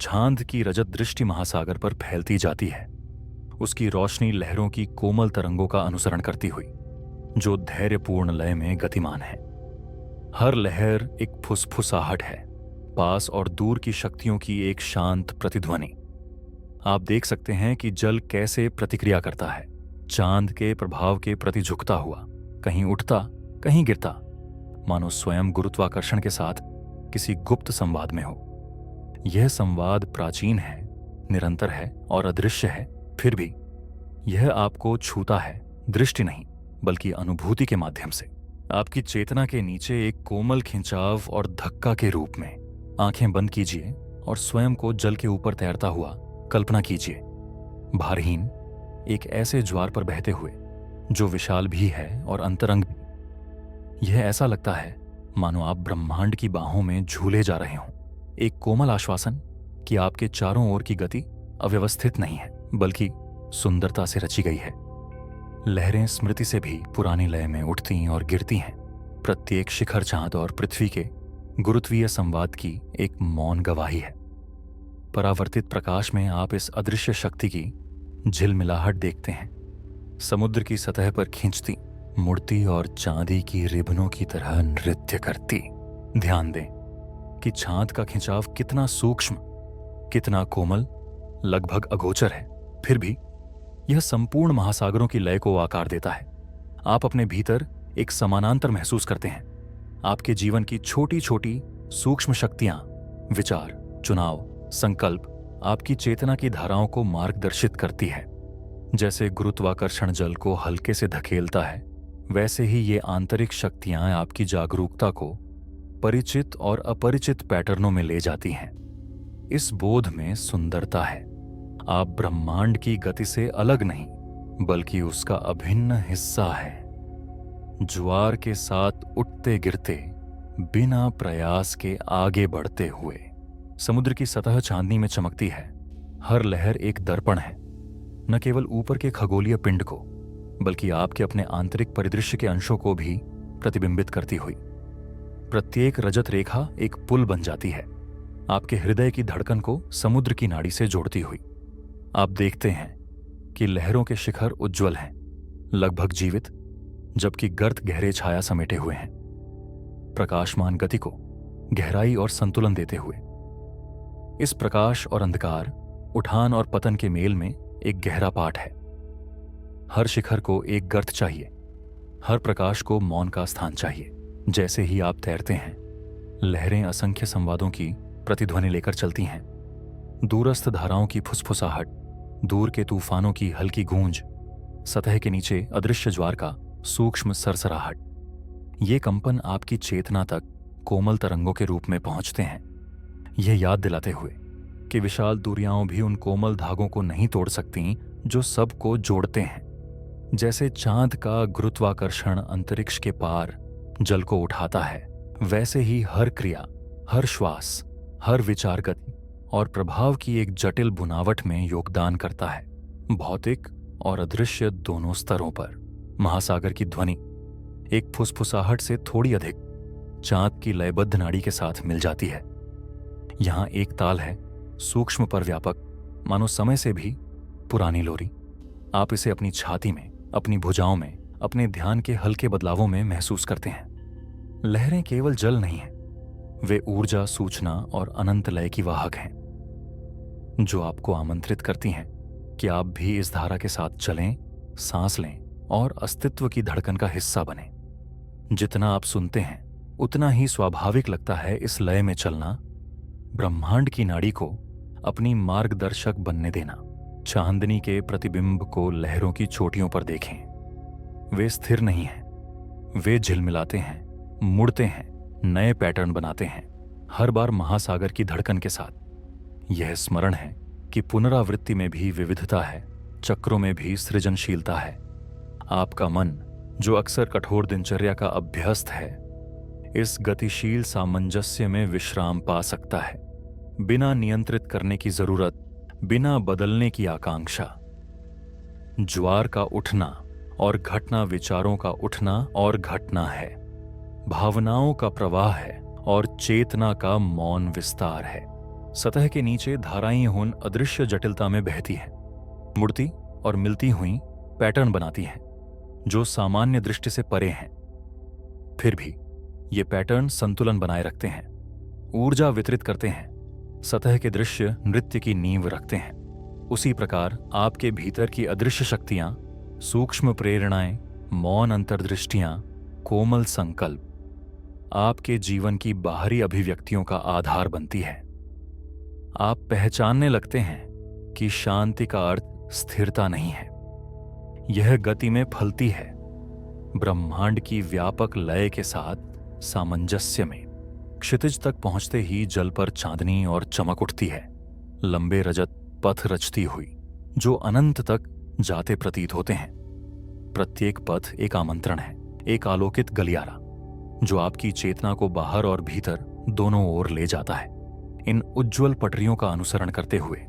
चांद की रजत दृष्टि महासागर पर फैलती जाती है, उसकी रोशनी लहरों की कोमल तरंगों का अनुसरण करती हुई, जो धैर्यपूर्ण लय में गतिमान है। हर लहर एक फुसफुसाहट है, पास और दूर की शक्तियों की एक शांत प्रतिध्वनि। आप देख सकते हैं कि जल कैसे प्रतिक्रिया करता है, चांद के प्रभाव के प्रति झुकता हुआ, कहीं उठता, कहीं गिरता, मानो स्वयं गुरुत्वाकर्षण के साथ किसी गुप्त संवाद में हो। यह संवाद प्राचीन है, निरंतर है और अदृश्य है, फिर भी यह आपको छूता है, दृष्टि नहीं बल्कि अनुभूति के माध्यम से। आपकी चेतना के नीचे एक कोमल खिंचाव और धक्का के रूप में। आंखें बंद कीजिए और स्वयं को जल के ऊपर तैरता हुआ कल्पना कीजिए, भारहीन, एक ऐसे ज्वार पर बहते हुए जो विशाल भी है और अंतरंग भी। यह ऐसा लगता है मानो आप ब्रह्मांड की बाहों में झूले जा रहे हों। एक कोमल आश्वासन कि आपके चारों ओर की गति अव्यवस्थित नहीं है बल्कि सुंदरता से रची गई है। लहरें स्मृति से भी पुरानी लय में उठती और गिरती हैं। प्रत्येक शिखर चांद और पृथ्वी के गुरुत्वीय संवाद की एक मौन गवाही है। परावर्तित प्रकाश में आप इस अदृश्य शक्ति की झिलमिलाहट देखते हैं, समुद्र की सतह पर खींचती, मुड़ती और चांदी की रिबनों की तरह नृत्य करती। ध्यान दें कि चांद का खिंचाव कितना सूक्ष्म, कितना कोमल, लगभग अगोचर है, फिर भी यह संपूर्ण महासागरों की लय को आकार देता है। आप अपने भीतर एक समानांतर महसूस करते हैं। आपके जीवन की छोटी छोटी सूक्ष्म शक्तियां, विचार, चुनाव, संकल्प आपकी चेतना की धाराओं को मार्गदर्शित करती है। जैसे गुरुत्वाकर्षण जल को हल्के से धकेलता है, वैसे ही ये आंतरिक शक्तियां आपकी जागरूकता को परिचित और अपरिचित पैटर्नों में ले जाती हैं। इस बोध में सुंदरता है। आप ब्रह्मांड की गति से अलग नहीं बल्कि उसका अभिन्न हिस्सा है। ज्वार के साथ उठते गिरते, बिना प्रयास के आगे बढ़ते हुए। समुद्र की सतह चांदनी में चमकती है। हर लहर एक दर्पण है, न केवल ऊपर के खगोलीय पिंड को बल्कि आपके अपने आंतरिक परिदृश्य के अंशों को भी प्रतिबिंबित करती हुई। प्रत्येक रजत रेखा एक पुल बन जाती है, आपके हृदय की धड़कन को समुद्र की नाड़ी से जोड़ती हुई। आप देखते हैं कि लहरों के शिखर उज्ज्वल हैं, लगभग जीवित, जबकि गर्त गहरे छाया समेटे हुए हैं। प्रकाशमान गति को गहराई और संतुलन देते हुए। इस प्रकाश और अंधकार, उठान और पतन के मेल में एक गहरा पाठ है। हर शिखर को एक गर्त चाहिए, हर प्रकाश को मौन का स्थान चाहिए। जैसे ही आप तैरते हैं, लहरें असंख्य संवादों की प्रतिध्वनि लेकर चलती हैं। दूरस्थ धाराओं की फुसफुसाहट, दूर के तूफानों की हल्की गूंज, सतह के नीचे अदृश्य ज्वार का सूक्ष्म सरसराहट। ये कंपन आपकी चेतना तक कोमल तरंगों के रूप में पहुंचते हैं, यह याद दिलाते हुए कि विशाल दूरियां भी उन कोमल धागों को नहीं तोड़ सकती जो सबको जोड़ते हैं। जैसे चांद का गुरुत्वाकर्षण अंतरिक्ष के पार जल को उठाता है, वैसे ही हर क्रिया, हर श्वास, हर विचार गति और प्रभाव की एक जटिल बुनावट में योगदान करता है, भौतिक और अदृश्य दोनों स्तरों पर। महासागर की ध्वनि एक फुसफुसाहट से थोड़ी अधिक चांद की लयबद्ध नाड़ी के साथ मिल जाती है। यहां एक ताल है, सूक्ष्म पर व्यापक, मानो समय से भी पुरानी लोरी। आप इसे अपनी छाती में, अपनी भुजाओं में, अपने ध्यान के हल्के बदलावों में महसूस करते हैं। लहरें केवल जल नहीं हैं, वे ऊर्जा, सूचना और अनंत लय की वाहक हैं, जो आपको आमंत्रित करती हैं कि आप भी इस धारा के साथ चलें, सांस लें और अस्तित्व की धड़कन का हिस्सा बनें। जितना आप सुनते हैं, उतना ही स्वाभाविक लगता है इस लय में चलना। ब्रह्मांड की नाड़ी को अपनी मार्गदर्शक बनने देना। चांदनी के प्रतिबिंब को लहरों की चोटियों पर देखें। वे स्थिर नहीं हैं, वे झिलमिलाते हैं, मुड़ते हैं, नए पैटर्न बनाते हैं, हर बार महासागर की धड़कन के साथ। यह स्मरण है कि पुनरावृत्ति में भी विविधता है, चक्रों में भी सृजनशीलता है। आपका मन, जो अक्सर कठोर दिनचर्या का अभ्यस्त है, इस गतिशील सामंजस्य में विश्राम पा सकता है, बिना नियंत्रित करने की जरूरत, बिना बदलने की आकांक्षा। ज्वार का उठना और घटना विचारों का उठना और घटना है, भावनाओं का प्रवाह है और चेतना का मौन विस्तार है। सतह के नीचे धाराएं उन अदृश्य जटिलता में बहती हैं, मुड़ती और मिलती हुई पैटर्न बनाती हैं जो सामान्य दृष्टि से परे हैं। फिर भी ये पैटर्न संतुलन बनाए रखते हैं, ऊर्जा वितरित करते हैं, सतह के दृश्य नृत्य की नींव रखते हैं। उसी प्रकार आपके भीतर की अदृश्य शक्तियां, सूक्ष्म प्रेरणाएं, मौन अंतर्दृष्टियां, कोमल संकल्प आपके जीवन की बाहरी अभिव्यक्तियों का आधार बनती है। आप पहचानने लगते हैं कि शांति का अर्थ स्थिरता नहीं है, यह गति में फलती है, ब्रह्मांड की व्यापक लय के साथ सामंजस्य में। क्षितिज तक पहुंचते ही जल पर चांदनी और चमक उठती है, लंबे रजत पथ रचती हुई, जो अनंत तक जाते प्रतीत होते हैं। प्रत्येक पथ एक आमंत्रण है, एक आलोकित गलियारा, जो आपकी चेतना को बाहर और भीतर दोनों ओर ले जाता है। इन उज्ज्वल पटरियों का अनुसरण करते हुए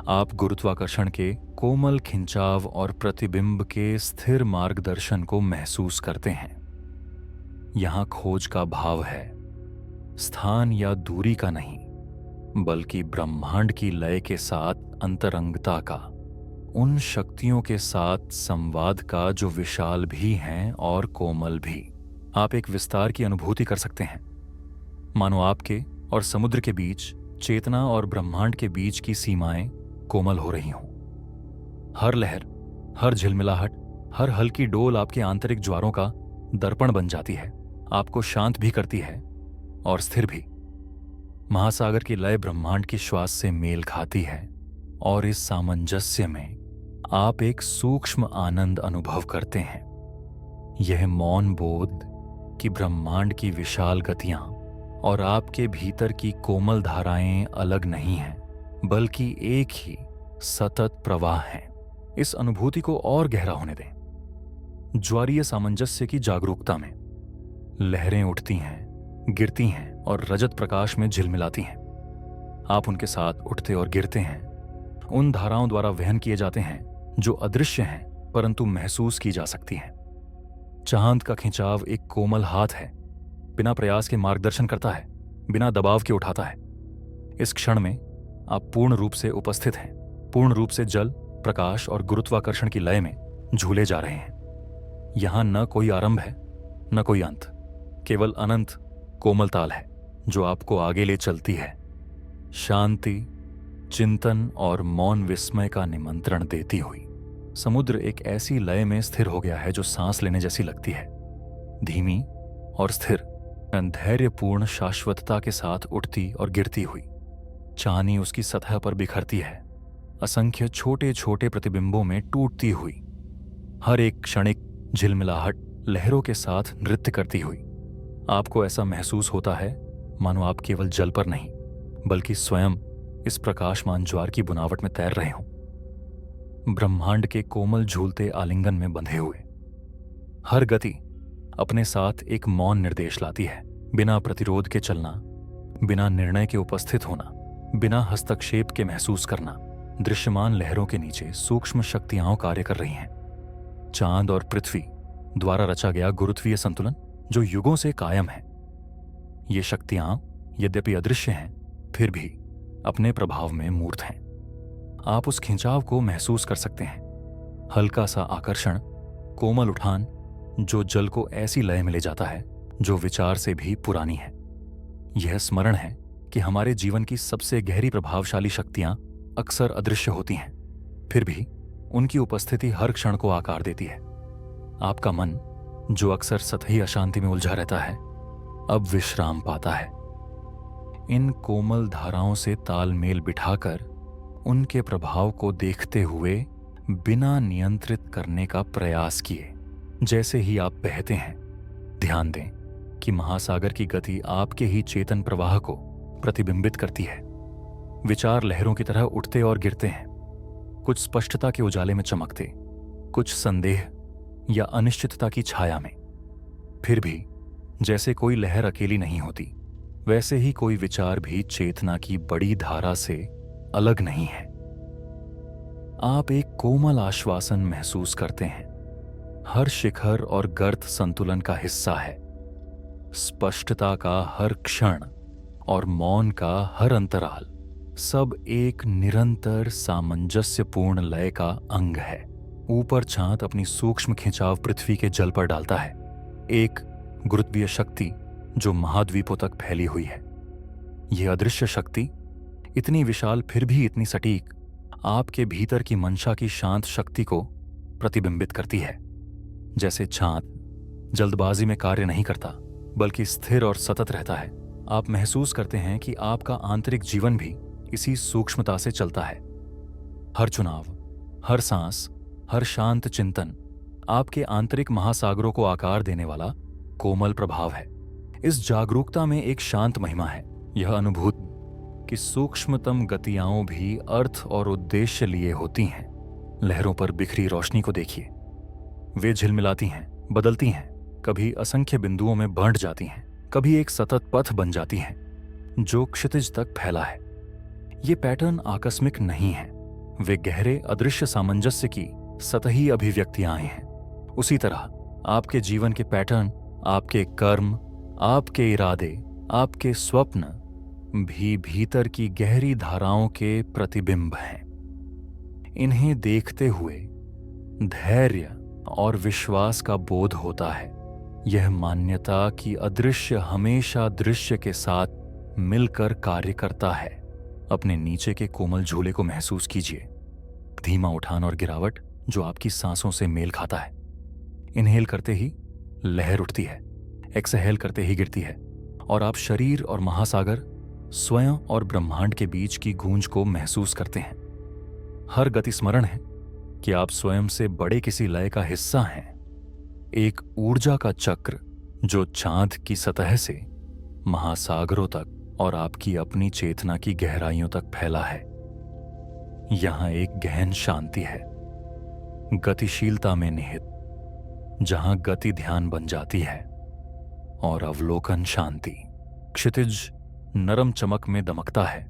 आप गुरुत्वाकर्षण के कोमल खिंचाव और प्रतिबिंब के स्थिर मार्गदर्शन को महसूस करते हैं। यहां खोज का भाव है, स्थान या दूरी का नहीं, बल्कि ब्रह्मांड की लय के साथ अंतरंगता का, उन शक्तियों के साथ संवाद का जो विशाल भी हैं और कोमल भी। आप एक विस्तार की अनुभूति कर सकते हैं, मानो आपके और समुद्र के बीच, चेतना और ब्रह्मांड के बीच की सीमाएं कोमल हो रही हों। हर लहर, हर झिलमिलाहट, हर हल्की डोल आपके आंतरिक ज्वारों का दर्पण बन जाती है, आपको शांत भी करती है और स्थिर भी। महासागर की लय ब्रह्मांड की श्वास से मेल खाती है और इस सामंजस्य में आप एक सूक्ष्म आनंद अनुभव करते हैं। यह मौन बोध कि ब्रह्मांड की विशाल गतियां और आपके भीतर की कोमल धाराएं अलग नहीं हैं, बल्कि एक ही सतत प्रवाह हैं। इस अनुभूति को और गहरा होने दें। ज्वारीय सामंजस्य की जागरूकता में लहरें उठती हैं, गिरती हैं और रजत प्रकाश में झिलमिलाती हैं। आप उनके साथ उठते और गिरते हैं, उन धाराओं द्वारा वहन किए जाते हैं जो अदृश्य हैं परंतु महसूस की जा सकती हैं। चांद का खिंचाव एक कोमल हाथ है, बिना प्रयास के मार्गदर्शन करता है, बिना दबाव के उठाता है। इस क्षण में आप पूर्ण रूप से उपस्थित हैं, पूर्ण रूप से जल, प्रकाश और गुरुत्वाकर्षण की लय में झूले जा रहे हैं। यहां न कोई आरंभ है, न कोई अंत, केवल अनंत, कोमल ताल है जो आपको आगे ले चलती है, शांति, चिंतन और मौन विस्मय का निमंत्रण देती हुई। समुद्र एक ऐसी लय में स्थिर हो गया है जो सांस लेने जैसी लगती है, धीमी और स्थिर, धैर्यपूर्ण शाश्वतता के साथ उठती और गिरती हुई। चांदनी उसकी सतह पर बिखरती है, असंख्य छोटे छोटे प्रतिबिंबों में टूटती हुई, हर एक क्षणिक झिलमिलाहट लहरों के साथ नृत्य करती हुई। आपको ऐसा महसूस होता है मानो आप केवल जल पर नहीं बल्कि स्वयं इस प्रकाशमान ज्वार की बुनावट में तैर रहे हों, ब्रह्मांड के कोमल झूलते आलिंगन में बंधे हुए। हर गति अपने साथ एक मौन निर्देश लाती है, बिना प्रतिरोध के चलना, बिना निर्णय के उपस्थित होना, बिना हस्तक्षेप के महसूस करना। दृश्यमान लहरों के नीचे सूक्ष्म शक्तियां कार्य कर रही हैं। चांद और पृथ्वी द्वारा रचा गया गुरुत्वीय संतुलन जो युगों से कायम है। ये शक्तियां यद्यपि अदृश्य हैं, फिर भी अपने प्रभाव में मूर्त हैं। आप उस खिंचाव को महसूस कर सकते हैं, हल्का सा आकर्षण, कोमल उठान जो जल को ऐसी लय में ले जाता है जो विचार से भी पुरानी है। यह स्मरण है कि हमारे जीवन की सबसे गहरी प्रभावशाली शक्तियां अक्सर अदृश्य होती हैं, फिर भी उनकी उपस्थिति हर क्षण को आकार देती है। आपका मन जो अक्सर सतही अशांति में उलझा रहता है, अब विश्राम पाता है। इन कोमल धाराओं से तालमेल बिठाकर उनके प्रभाव को देखते हुए बिना नियंत्रित करने का प्रयास किए। जैसे ही आप बहते हैं, ध्यान दें कि महासागर की गति आपके ही चेतन प्रवाह को प्रतिबिंबित करती है। विचार लहरों की तरह उठते और गिरते हैं, कुछ स्पष्टता के उजाले में चमकते, कुछ संदेह या अनिश्चितता की छाया में। फिर भी जैसे कोई लहर अकेली नहीं होती, वैसे ही कोई विचार भी चेतना की बड़ी धारा से अलग नहीं है। आप एक कोमल आश्वासन महसूस करते हैं, हर शिखर और गर्त संतुलन का हिस्सा है। स्पष्टता का हर क्षण और मौन का हर अंतराल सब एक निरंतर सामंजस्यपूर्ण लय का अंग है। ऊपर चांद अपनी सूक्ष्म खिंचाव पृथ्वी के जल पर डालता है, एक गुरुत्वीय शक्ति जो महाद्वीपों तक फैली हुई है। यह अदृश्य शक्ति इतनी विशाल फिर भी इतनी सटीक, आपके भीतर की मंशा की शांत शक्ति को प्रतिबिंबित करती है। जैसे चांद जल्दबाजी में कार्य नहीं करता बल्कि स्थिर और सतत रहता है, आप महसूस करते हैं कि आपका आंतरिक जीवन भी इसी सूक्ष्मता से चलता है। हर चुनाव, हर सांस, हर शांत चिंतन आपके आंतरिक महासागरों को आकार देने वाला कोमल प्रभाव है। इस जागरूकता में एक शांत महिमा है, यह अनुभूति कि सूक्ष्मतम गतियां भी अर्थ और उद्देश्य लिए होती हैं। लहरों पर बिखरी रोशनी को देखिए, वे झिलमिलाती हैं, बदलती हैं, कभी असंख्य बिंदुओं में बांट जाती हैं, कभी एक सतत पथ बन जाती हैं जो क्षितिज तक फैला है। ये पैटर्न आकस्मिक नहीं है, वे गहरे अदृश्य सामंजस्य की सतही अभिव्यक्तियां हैं। उसी तरह आपके जीवन के पैटर्न, आपके कर्म, आपके इरादे, आपके स्वप्न भी भीतर की गहरी धाराओं के प्रतिबिंब हैं। इन्हें देखते हुए धैर्य और विश्वास का बोध होता है, यह मान्यता कि अदृश्य हमेशा दृश्य के साथ मिलकर कार्य करता है। अपने नीचे के कोमल झूले को महसूस कीजिए, धीमा उठान और गिरावट जो आपकी सांसों से मेल खाता है। इनहेल करते ही लहर उठती है, एक्सहेल करते ही गिरती है, और आप शरीर और महासागर, स्वयं और ब्रह्मांड के बीच की गूंज को महसूस करते हैं। हर गति स्मरण है कि आप स्वयं से बड़े किसी लय का हिस्सा हैं, एक ऊर्जा का चक्र जो चांद की सतह से महासागरों तक और आपकी अपनी चेतना की गहराइयों तक फैला है। यहां एक गहन शांति है, गतिशीलता में निहित, जहां गति ध्यान बन जाती है और अवलोकन शांति। क्षितिज नरम चमक में दमकता है,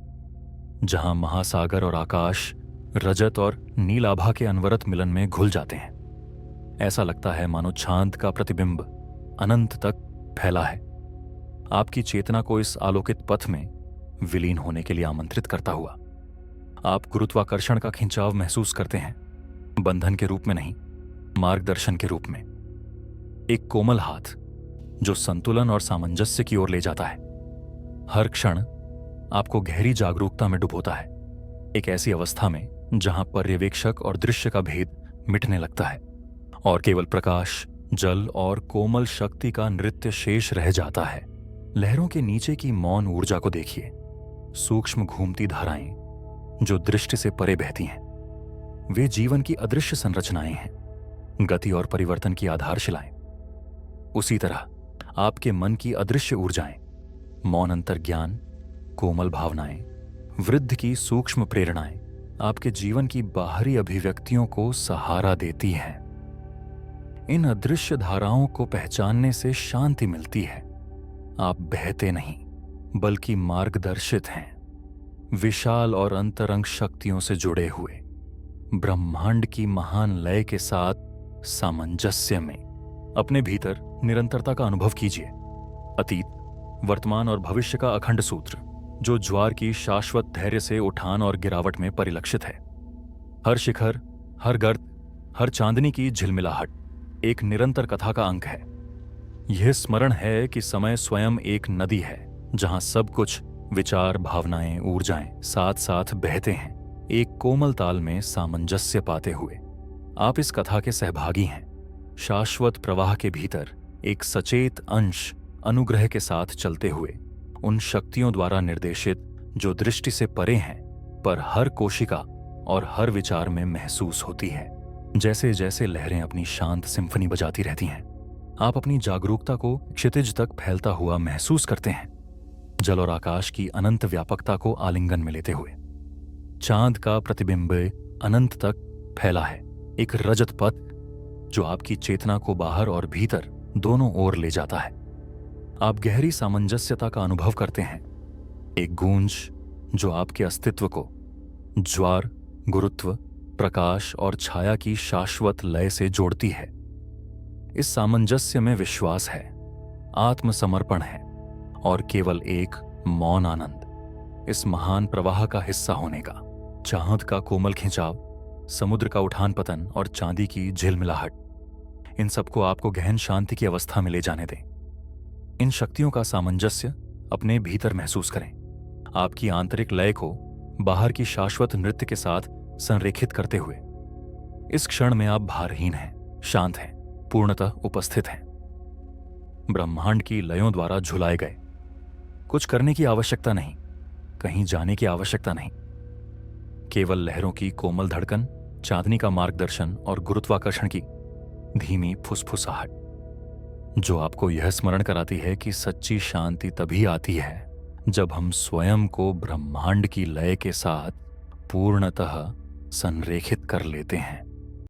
जहां महासागर और आकाश रजत और नीलाभा के अनवरत मिलन में घुल जाते हैं। ऐसा लगता है मानो चांद का प्रतिबिंब अनंत तक फैला है, आपकी चेतना को इस आलोकित पथ में विलीन होने के लिए आमंत्रित करता हुआ। आप गुरुत्वाकर्षण का खिंचाव महसूस करते हैं, बंधन के रूप में नहीं, मार्गदर्शन के रूप में। एक कोमल हाथ जो संतुलन और सामंजस्य की ओर ले जाता है। हर क्षण आपको गहरी जागरूकता में डुबोता है, एक ऐसी अवस्था में जहां पर्यवेक्षक और दृश्य का भेद मिटने लगता है और केवल प्रकाश, जल और कोमल शक्ति का नृत्य शेष रह जाता है। लहरों के नीचे की मौन ऊर्जा को देखिए, सूक्ष्म घूमती धाराएं जो दृष्टि से परे बहती हैं। वे जीवन की अदृश्य संरचनाएं हैं, गति और परिवर्तन की आधारशिलाएं। उसी तरह आपके मन की अदृश्य ऊर्जाएं, मौन अंतर्ज्ञान, कोमल भावनाएं, वृद्ध की सूक्ष्म प्रेरणाएं आपके जीवन की बाहरी अभिव्यक्तियों को सहारा देती हैं। इन अदृश्य धाराओं को पहचानने से शांति मिलती है। आप बहते नहीं बल्कि मार्गदर्शित हैं, विशाल और अंतरंग शक्तियों से जुड़े हुए, ब्रह्मांड की महान लय के साथ सामंजस्य में। अपने भीतर निरंतरता का अनुभव कीजिए, अतीत, वर्तमान और भविष्य का अखंड सूत्र जो ज्वार की शाश्वत धैर्य से उठान और गिरावट में परिलक्षित है। हर शिखर, हर गर्त, हर चांदनी की झिलमिलाहट एक निरंतर कथा का अंक है। यह स्मरण है कि समय स्वयं एक नदी है जहां सब कुछ, विचार, भावनाएं, ऊर्जाएं साथ साथ बहते हैं, एक कोमल ताल में सामंजस्य पाते हुए। आप इस कथा के सहभागी हैं, शाश्वत प्रवाह के भीतर एक सचेत अंश अनुग्रह के साथ चलते हुए, उन शक्तियों द्वारा निर्देशित जो दृष्टि से परे हैं पर हर कोशिका और हर विचार में महसूस होती है। जैसे जैसे लहरें अपनी शांत सिम्फनी बजाती रहती हैं, आप अपनी जागरूकता को क्षितिज तक फैलता हुआ महसूस करते हैं, जल और आकाश की अनंत व्यापकता को आलिंगन में लेते हुए। चांद का प्रतिबिंब अनंत तक फैला है, एक रजत पथ जो आपकी चेतना को बाहर और भीतर दोनों ओर ले जाता है। आप गहरी सामंजस्यता का अनुभव करते हैं, एक गूंज जो आपके अस्तित्व को ज्वार, गुरुत्व, प्रकाश और छाया की शाश्वत लय से जोड़ती है। इस सामंजस्य में विश्वास है, आत्मसमर्पण है और केवल एक मौन आनंद, इस महान प्रवाह का हिस्सा होने का। चांद का कोमल खिंचाव, समुद्र का उठान पतन और चांदी की झिलमिलाहट, इन सबको आपको गहन शांति की अवस्था में ले जाने दें। इन शक्तियों का सामंजस्य अपने भीतर महसूस करें, आपकी आंतरिक लय को बाहर की शाश्वत नृत्य के साथ संरेखित करते हुए। इस क्षण में आप भारहीन हैं, शांत हैं, पूर्णतः उपस्थित हैं, ब्रह्मांड की लयों द्वारा झुलाए गए। कुछ करने की आवश्यकता नहीं, कहीं जाने की आवश्यकता नहीं, केवल लहरों की कोमल धड़कन, चांदनी का मार्गदर्शन और गुरुत्वाकर्षण की धीमी फुसफुसाहट, जो आपको यह स्मरण कराती है कि सच्ची शांति तभी आती है जब हम स्वयं को ब्रह्मांड की लय के साथ पूर्णतः संरेखित कर लेते हैं।